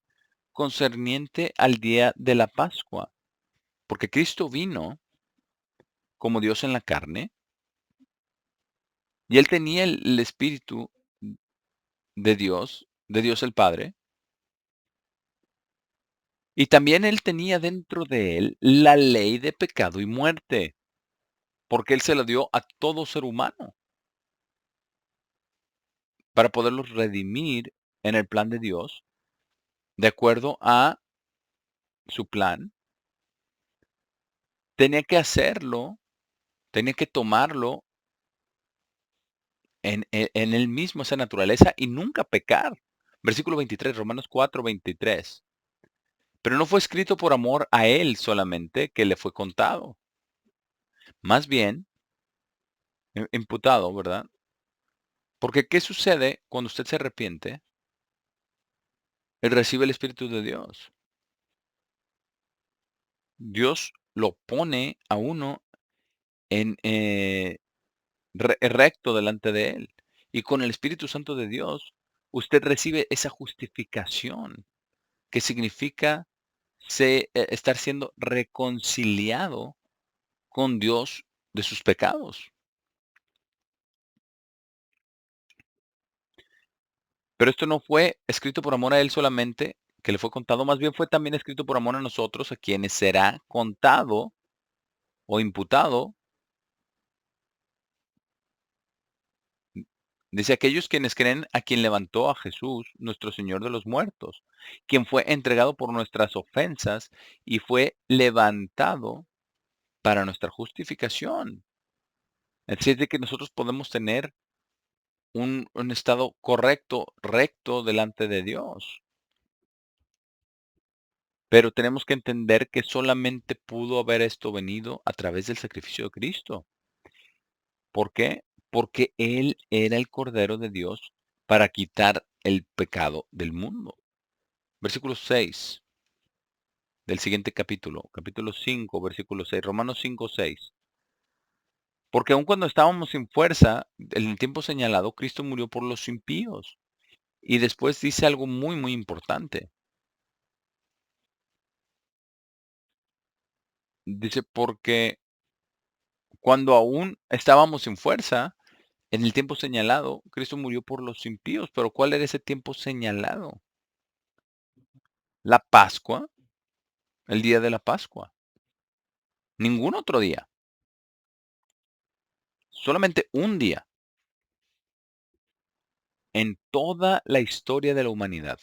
concerniente al día de la Pascua. Porque Cristo vino como Dios en la carne y Él tenía el Espíritu de Dios el Padre, y también Él tenía dentro de Él la ley de pecado y muerte, porque Él se la dio a todo ser humano para poderlos redimir en el plan de Dios, de acuerdo a su plan. Tenía que hacerlo, tenía que tomarlo en él mismo, esa naturaleza, y nunca pecar. Versículo 23, Romanos 4, 23. Pero no fue escrito por amor a él solamente que le fue contado. Más bien, imputado, ¿verdad? Porque ¿qué sucede cuando usted se arrepiente? Él recibe el Espíritu de Dios. Dios lo pone a uno en recto delante de él. Y con el Espíritu Santo de Dios, usted recibe esa justificación, que significa estar siendo reconciliado con Dios de sus pecados. Pero esto no fue escrito por amor a él solamente, que le fue contado, más bien fue también escrito por amor a nosotros, a quienes será contado o imputado. Dice, aquellos quienes creen a quien levantó a Jesús, nuestro Señor de los muertos, quien fue entregado por nuestras ofensas y fue levantado para nuestra justificación. Es decir, de que nosotros podemos tener un estado correcto, recto delante de Dios. Pero tenemos que entender que solamente pudo haber esto venido a través del sacrificio de Cristo. ¿Por qué? Porque Él era el Cordero de Dios para quitar el pecado del mundo. Versículo 6 del siguiente capítulo, capítulo 5, versículo 6, Romanos 5, 6. Porque aun cuando estábamos sin fuerza, en el tiempo señalado, Cristo murió por los impíos. Y después dice algo muy, muy importante. Dice, porque cuando aún estábamos sin fuerza, en el tiempo señalado, Cristo murió por los impíos. Pero ¿cuál era ese tiempo señalado? La Pascua, el día de la Pascua. Ningún otro día. Solamente un día en toda la historia de la humanidad.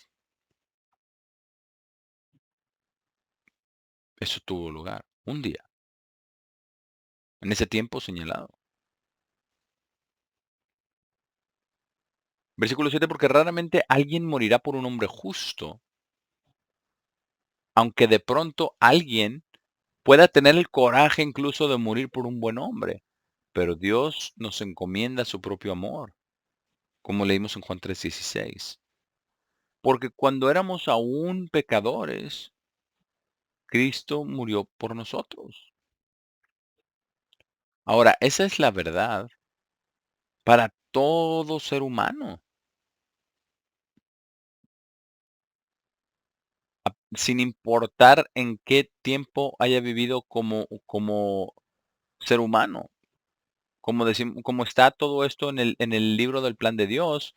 Eso tuvo lugar. Un día. En ese tiempo señalado. Versículo 7, porque raramente alguien morirá por un hombre justo, aunque de pronto alguien pueda tener el coraje incluso de morir por un buen hombre. Pero Dios nos encomienda su propio amor, como leímos en Juan 3:16. Porque cuando éramos aún pecadores, Cristo murió por nosotros. Ahora, esa es la verdad para todo ser humano, sin importar en qué tiempo haya vivido como ser humano. Como está todo esto en el libro del plan de Dios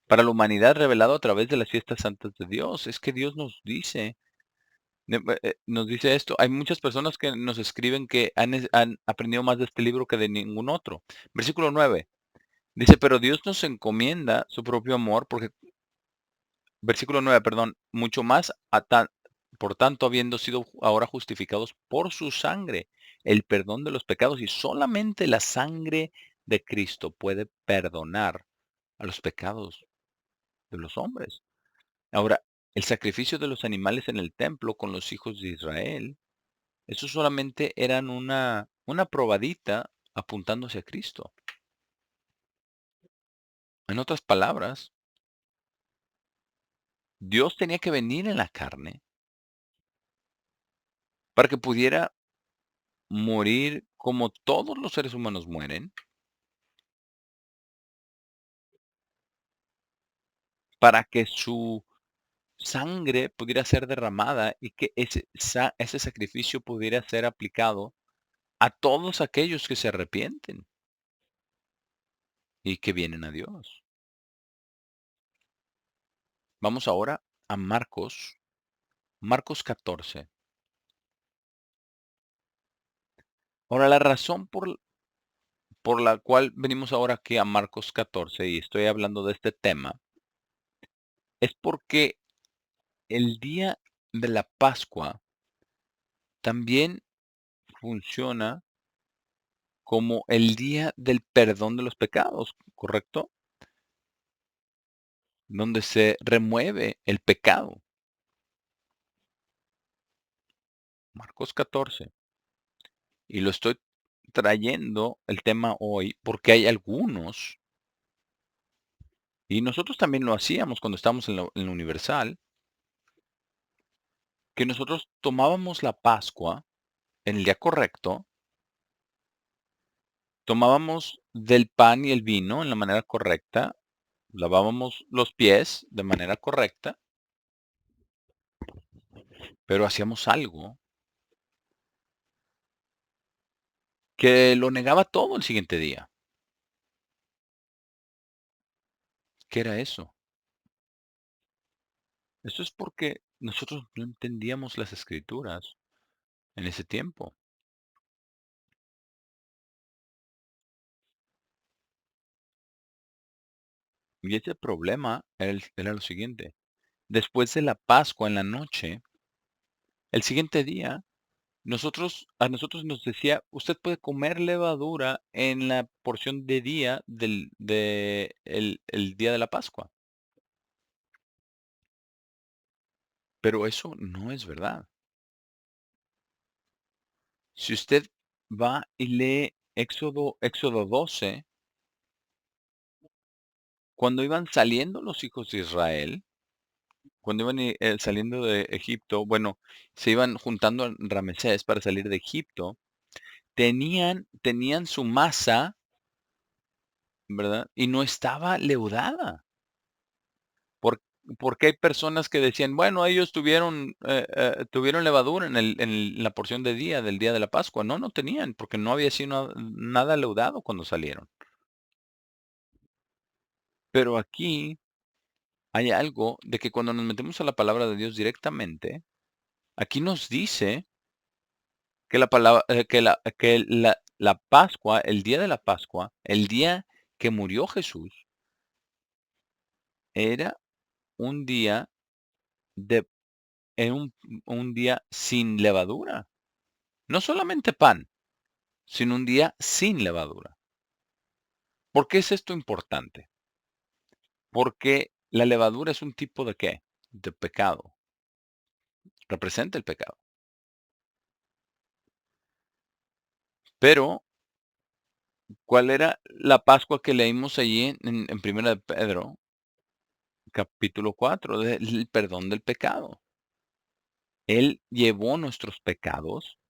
para la humanidad revelado a través de las fiestas santas de Dios. Es que Dios nos dice, nos dice esto. Hay muchas personas que nos escriben que han aprendido más de este libro que de ningún otro. Versículo 9 dice, pero Dios nos encomienda su propio amor, porque, versículo 9, perdón, mucho más, por tanto, habiendo sido ahora justificados por su sangre, el perdón de los pecados, y solamente la sangre de Cristo puede perdonar a los pecados de los hombres. Ahora, el sacrificio de los animales en el templo con los hijos de Israel, eso solamente eran una probadita apuntándose a Cristo. En otras palabras, Dios tenía que venir en la carne para que pudiera morir como todos los seres humanos mueren, para que su sangre pudiera ser derramada y que ese sacrificio pudiera ser aplicado a todos aquellos que se arrepienten y que vienen a Dios. Vamos ahora a Marcos 14. Ahora, la razón por la cual venimos ahora aquí a Marcos 14 y estoy hablando de este tema, es porque el día de la Pascua también funciona como el día del perdón de los pecados, ¿correcto? Donde se remueve el pecado. Marcos 14. Y lo estoy trayendo el tema hoy porque hay algunos, y nosotros también lo hacíamos cuando estábamos en la Universal, que nosotros tomábamos la Pascua en el día correcto, tomábamos del pan y el vino en la manera correcta, lavábamos los pies de manera correcta, pero hacíamos algo que lo negaba todo el siguiente día. ¿Qué era eso? Eso es porque nosotros no entendíamos las escrituras en ese tiempo. Y ese problema era lo siguiente. Después de la Pascua en la noche, el siguiente día, a nosotros nos decía, usted puede comer levadura en la porción de día el día de la Pascua. Pero eso no es verdad. Si usted va y lee Éxodo 12, cuando iban saliendo los hijos de Israel, cuando iban saliendo de Egipto, bueno, se iban juntando en Ramesés para salir de Egipto, tenían su masa, ¿verdad? Y no estaba leudada. Por- Porque hay personas que decían, bueno, ellos tuvieron levadura en la porción de día, del día de la Pascua. No, no tenían, porque no había sido nada leudado cuando salieron. Pero aquí hay algo de que cuando nos metemos a la palabra de Dios directamente, aquí nos dice que la palabra, la Pascua, el día de la Pascua, el día que murió Jesús, era un día de, era un día sin levadura. No solamente pan, sino un día sin levadura. ¿Por qué es esto importante? Porque la levadura es un tipo de ¿qué? De pecado. Representa el pecado. Pero ¿cuál era la Pascua que leímos allí en Primera de Pedro, capítulo 4, del perdón del pecado? Él llevó nuestros pecados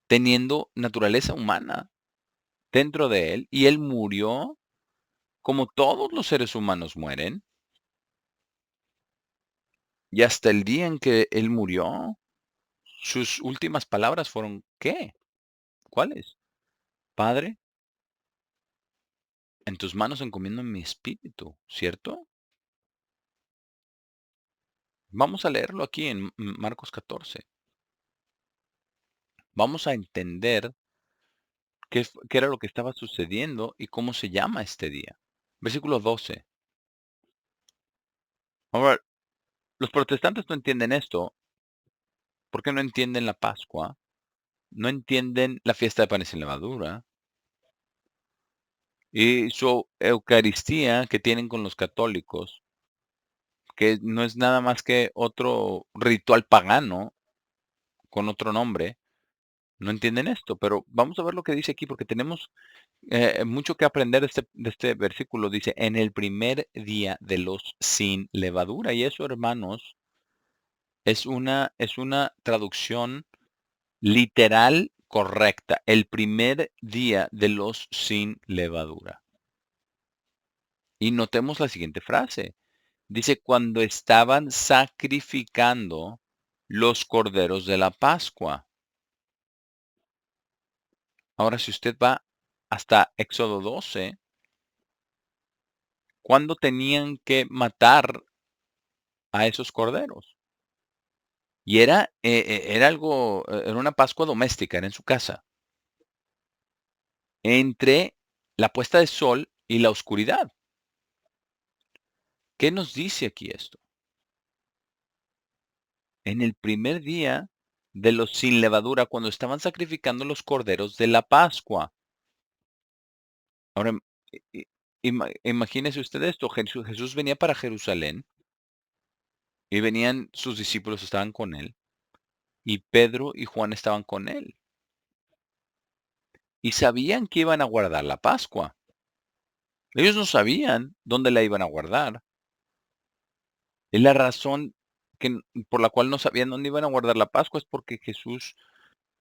teniendo naturaleza humana dentro de él y él murió como todos los seres humanos mueren. Y hasta el día en que él murió, sus últimas palabras fueron ¿qué? ¿Cuáles? Padre, en tus manos encomiendo mi espíritu, ¿cierto? Vamos a leerlo aquí en Marcos 14. Vamos a entender qué era lo que estaba sucediendo y cómo se llama este día. Versículo 12. Ahora, los protestantes no entienden esto porque no entienden la Pascua, no entienden la fiesta de panes sin levadura y su Eucaristía que tienen con los católicos, que no es nada más que otro ritual pagano con otro nombre. No entienden esto, pero vamos a ver lo que dice aquí porque tenemos mucho que aprender de este versículo. Dice, en el primer día de los sin levadura. Y eso, hermanos, es una traducción literal correcta. El primer día de los sin levadura. Y notemos la siguiente frase. Dice, cuando estaban sacrificando los corderos de la Pascua. Ahora, si usted va hasta Éxodo 12, ¿cuándo tenían que matar a esos corderos? Y era algo, era una Pascua doméstica, era en su casa, entre la puesta de sol y la oscuridad. ¿Qué nos dice aquí esto? En el primer día de los sin levadura, cuando estaban sacrificando los corderos de la Pascua. Ahora, imagínese usted esto, Jesús venía para Jerusalén y venían sus discípulos, estaban con él, y Pedro y Juan estaban con él, y sabían que iban a guardar la Pascua. Ellos no sabían dónde la iban a guardar. Es la razón por la cual no sabían dónde iban a guardar la Pascua, es porque Jesús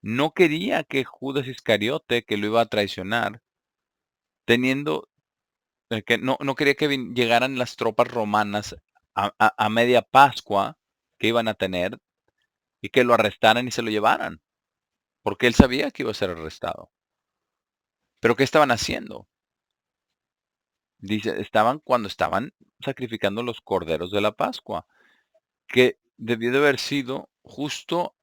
no quería que Judas Iscariote, que lo iba a traicionar, teniendo que no quería que llegaran las tropas romanas a media Pascua que iban a tener y que lo arrestaran y se lo llevaran, porque él sabía que iba a ser arrestado. Pero ¿qué estaban haciendo? Dice, cuando estaban sacrificando los corderos de la Pascua, que debió de haber sido justo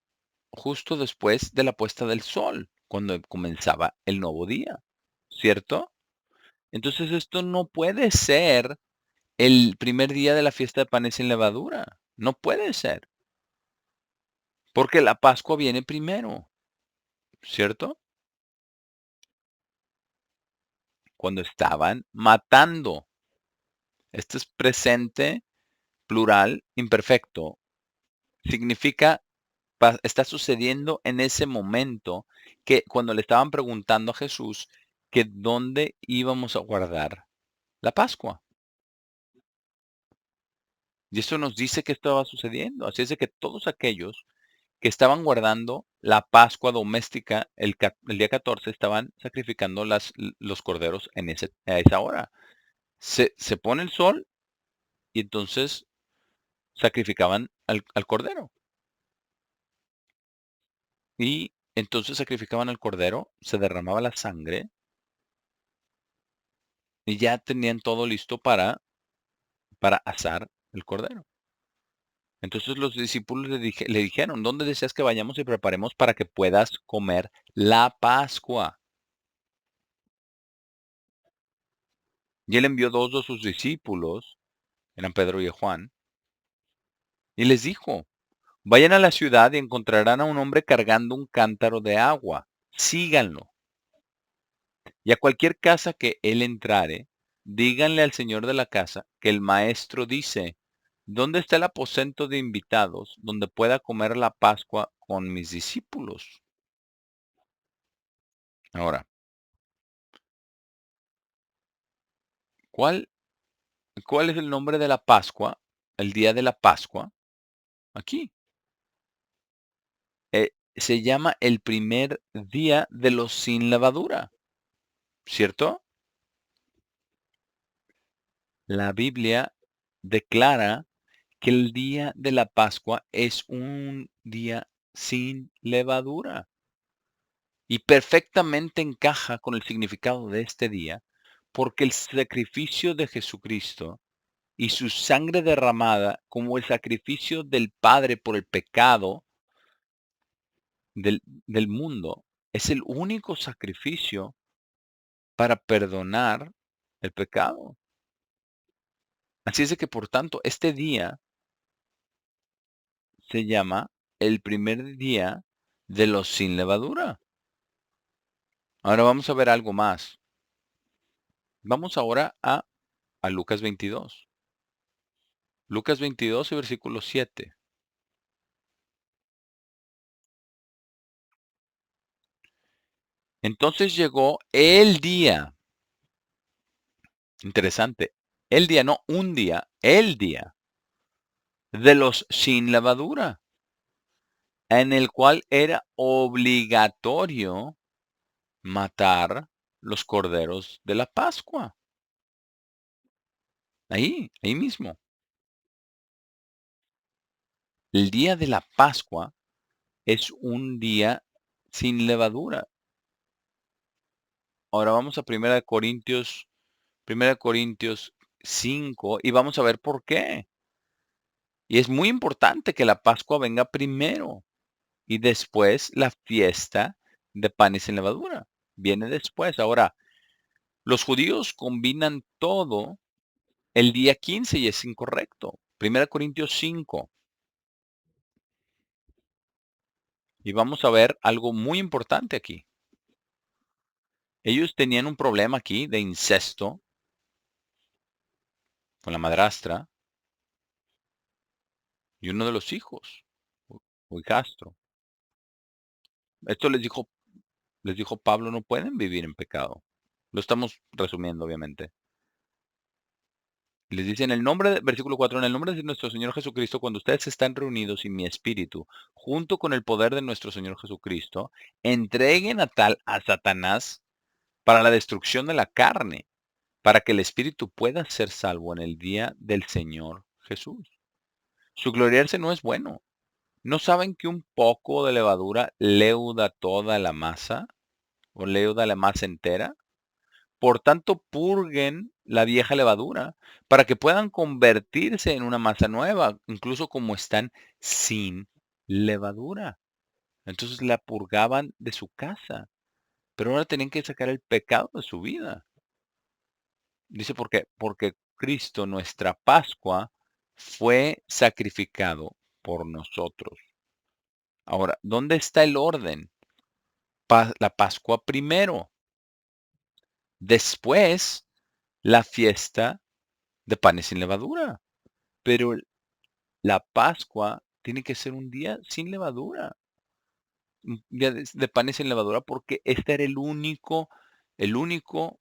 después de la puesta del sol, cuando comenzaba el nuevo día, ¿cierto? Entonces esto no puede ser el primer día de la fiesta de panes sin levadura, no puede ser, porque la Pascua viene primero, ¿cierto? Cuando estaban matando. Este es presente, plural, imperfecto. Significa, está sucediendo en ese momento que cuando le estaban preguntando a Jesús que dónde íbamos a guardar la Pascua. Y eso nos dice que estaba sucediendo. Así es de que todos aquellos que estaban guardando la Pascua doméstica el día 14 estaban sacrificando los corderos a esa hora. Se pone el sol y entonces sacrificaban al cordero. Y entonces sacrificaban al cordero, se derramaba la sangre y ya tenían todo listo para asar el cordero. Entonces los discípulos le dijeron, ¿dónde deseas que vayamos y preparemos para que puedas comer la Pascua? Y él envió dos de sus discípulos, eran Pedro y Juan, y les dijo, vayan a la ciudad y encontrarán a un hombre cargando un cántaro de agua. Síganlo. Y a cualquier casa que él entrare, díganle al señor de la casa que el maestro dice, ¿dónde está el aposento de invitados donde pueda comer la Pascua con mis discípulos? Ahora, ¿cuál, cuál es el nombre de la Pascua? El día de la Pascua, aquí. Se llama el primer día de los sin levadura, ¿cierto? La Biblia declara que el día de la Pascua es un día sin levadura. y perfectamente encaja con el significado de este día, porque el sacrificio de Jesucristo y su sangre derramada como el sacrificio del Padre por el pecado del mundo es el único sacrificio para perdonar el pecado. Así es de que, por tanto, este día se llama el primer día de los sin levadura. Ahora vamos a ver algo más. Vamos ahora a Lucas 22. Lucas 22 y versículo 7. Entonces llegó el día, interesante, el día, no un día, el día de los sin levadura, en el cual era obligatorio matar los corderos de la Pascua. Ahí mismo. El día de la Pascua es un día sin levadura. Ahora vamos a Primera de Corintios 5 y vamos a ver por qué. Y es muy importante que la Pascua venga primero y después la fiesta de panes sin levadura. Viene después. Ahora, los judíos combinan todo el día 15 y es incorrecto. Primera Corintios 5. Y vamos a ver algo muy importante aquí. Ellos tenían un problema aquí de incesto con la madrastra y uno de los hijos, o hijastro. Esto les dijo Pablo, no pueden vivir en pecado. Lo estamos resumiendo, obviamente. Les dice en el nombre, versículo 4, en el nombre de nuestro Señor Jesucristo, cuando ustedes están reunidos en mi espíritu, junto con el poder de nuestro Señor Jesucristo, entreguen a Satanás para la destrucción de la carne, para que el espíritu pueda ser salvo en el día del Señor Jesús. Su gloriarse no es bueno. ¿No saben que un poco de levadura leuda toda la masa o leuda la masa entera? Por tanto, purguen la vieja levadura para que puedan convertirse en una masa nueva, incluso como están sin levadura. Entonces la purgaban de su casa, pero ahora tenían que sacar el pecado de su vida. Dice por qué, porque Cristo, nuestra Pascua, fue sacrificado por nosotros. Ahora, ¿dónde está el orden? La Pascua primero, después la fiesta de panes sin levadura. Pero la Pascua tiene que ser un día sin levadura, un día de panes sin levadura, porque este era el único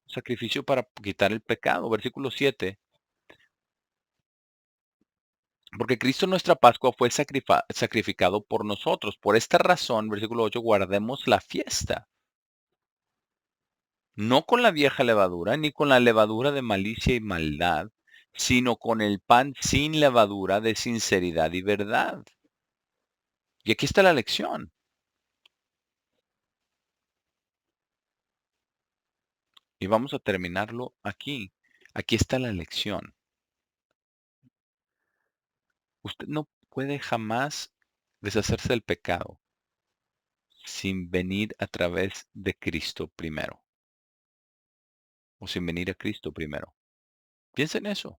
sacrificio para quitar el pecado. Versículo 7. Porque Cristo nuestra Pascua fue sacrificado por nosotros. Por esta razón, versículo 8, guardemos la fiesta. No con la vieja levadura, ni con la levadura de malicia y maldad, sino con el pan sin levadura de sinceridad y verdad. Y aquí está la lección. Y vamos a terminarlo aquí. Aquí está la lección. Usted no puede jamás deshacerse del pecado sin venir a través de Cristo primero. O sin venir a Cristo primero. Piensa en eso.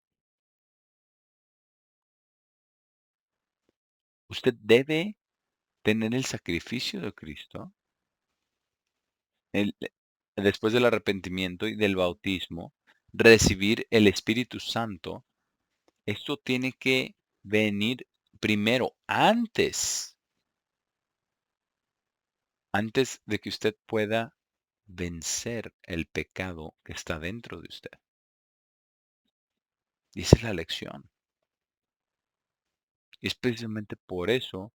Usted debe tener el sacrificio de Cristo el- después del arrepentimiento y del bautismo, recibir el Espíritu Santo. Esto tiene que venir primero, antes de que usted pueda vencer el pecado que está dentro de usted. Y esa es la lección. Y es precisamente por eso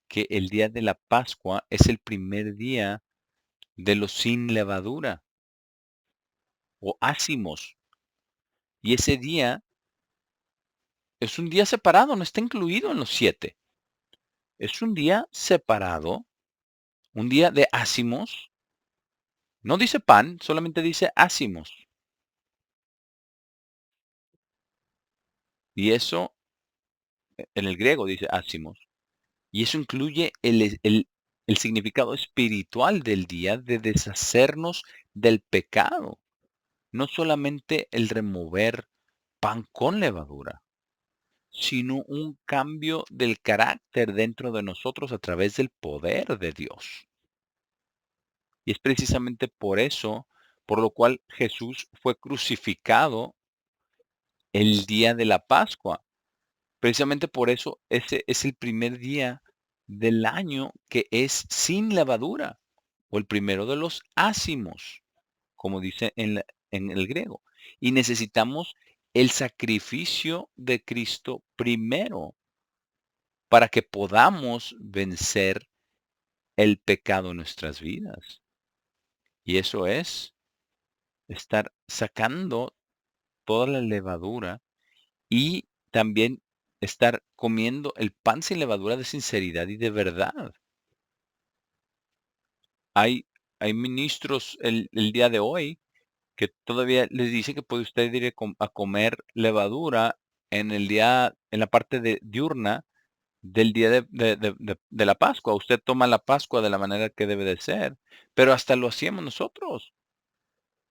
que el día de la Pascua es el primer día de los sin levadura o ácimos. Y ese día es un día separado, no está incluido en los 7. Es un día separado, un día de ácimos, No dice pan, solamente dice ácimos. Y eso, en el griego dice ácimos. Y eso incluye el significado espiritual del día de deshacernos del pecado. No solamente el remover pan con levadura, sino un cambio del carácter dentro de nosotros a través del poder de Dios. Y es precisamente por eso, por lo cual Jesús fue crucificado el día de la Pascua. Precisamente por eso ese es el primer día del año que es sin levadura, o el primero de los ácimos, como dice en el griego. Y necesitamos el sacrificio de Cristo primero para que podamos vencer el pecado en nuestras vidas. Y eso es estar sacando toda la levadura y también estar comiendo el pan sin levadura de sinceridad y de verdad. Hay, hay ministros el día de hoy que todavía les dice que puede usted ir a comer levadura en el día, en la parte diurna del día de la Pascua. Usted toma la Pascua de la manera que debe de ser, pero hasta lo hacíamos nosotros.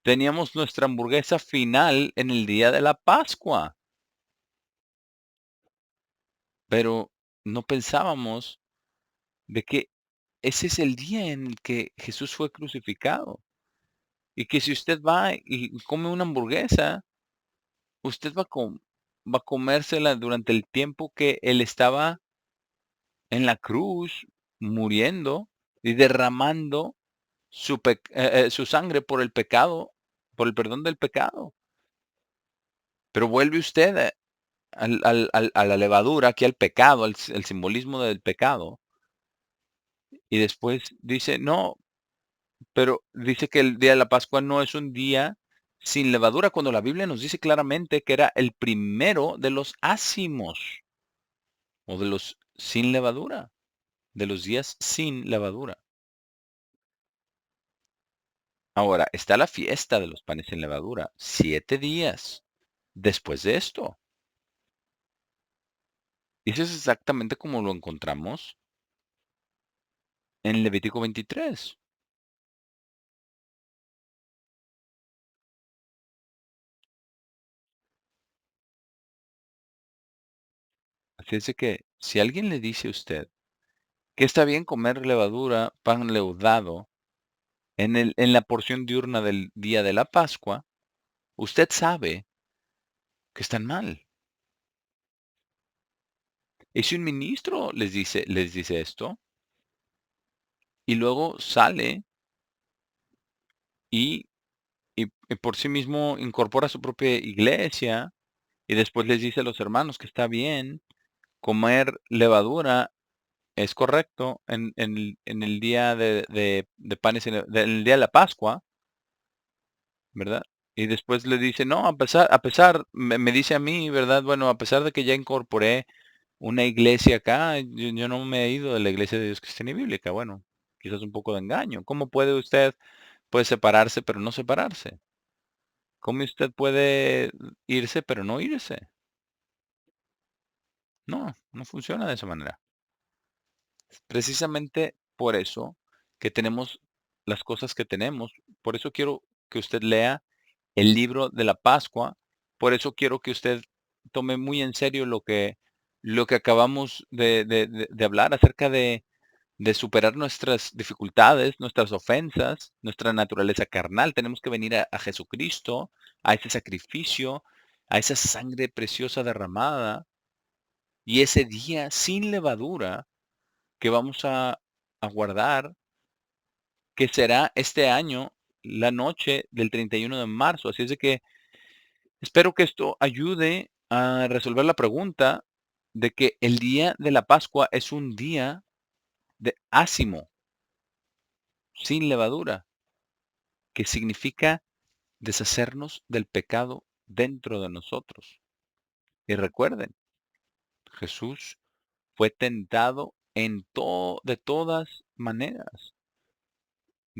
Teníamos nuestra hamburguesa final en el día de la Pascua, pero no pensábamos de que ese es el día en el que Jesús fue crucificado. Y que si usted va y come una hamburguesa, usted va a comérsela durante el tiempo que él estaba en la cruz, muriendo y derramando su sangre por el pecado, por el perdón del pecado. Pero vuelve usted a la levadura, aquí al pecado, el simbolismo del pecado, y después dice, no, pero dice que el día de la Pascua no es un día sin levadura, cuando la Biblia nos dice claramente que era el primero de los ácimos, o de los sin levadura, de los días sin levadura. Ahora, está la fiesta de los panes sin levadura, 7 días después de esto. Y eso es exactamente como lo encontramos en Levítico 23. Así es de que si alguien le dice a usted que está bien comer levadura, pan leudado, en la porción diurna del día de la Pascua, usted sabe que están mal. Y si un ministro les dice esto, y luego sale y, y por sí mismo incorpora su propia iglesia, y después les dice a los hermanos que está bien comer levadura, es correcto en el día de panes, en el día de la Pascua, ¿verdad? Y después le dice, no, me dice a mí, ¿verdad? Bueno, a pesar de que ya incorporé una iglesia acá, yo no me he ido de la iglesia de Dios Cristiana y Bíblica. Bueno, quizás un poco de engaño. ¿Cómo puede usted, puede separarse, pero no separarse? ¿Cómo usted puede irse, pero no irse? No, no funciona de esa manera. Precisamente por eso que tenemos las cosas que tenemos. Por eso quiero que usted lea el libro de la Pascua. Por eso quiero que usted tome muy en serio lo que acabamos de hablar acerca de superar nuestras dificultades, nuestras ofensas, nuestra naturaleza carnal. Tenemos que venir a Jesucristo, a ese sacrificio, a esa sangre preciosa derramada y ese día sin levadura que vamos a guardar, que será este año, la noche del 31 de marzo. Así es de que espero que esto ayude a resolver la pregunta de que el día de la Pascua es un día de ácimo, sin levadura, que significa deshacernos del pecado dentro de nosotros. Y recuerden, Jesús fue tentado de todas maneras,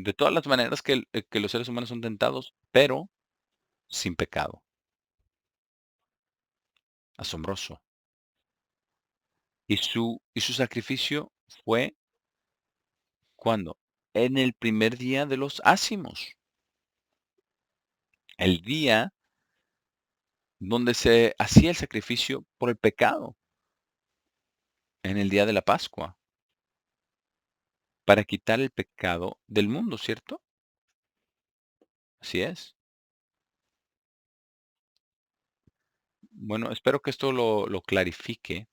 de todas las maneras que los seres humanos son tentados, pero sin pecado. Asombroso. Y su sacrificio fue, ¿cuándo? En el primer día de los ácimos, el día donde se hacía el sacrificio por el pecado, en el día de la Pascua, para quitar el pecado del mundo, ¿cierto? Así es. Bueno, espero que esto lo clarifique.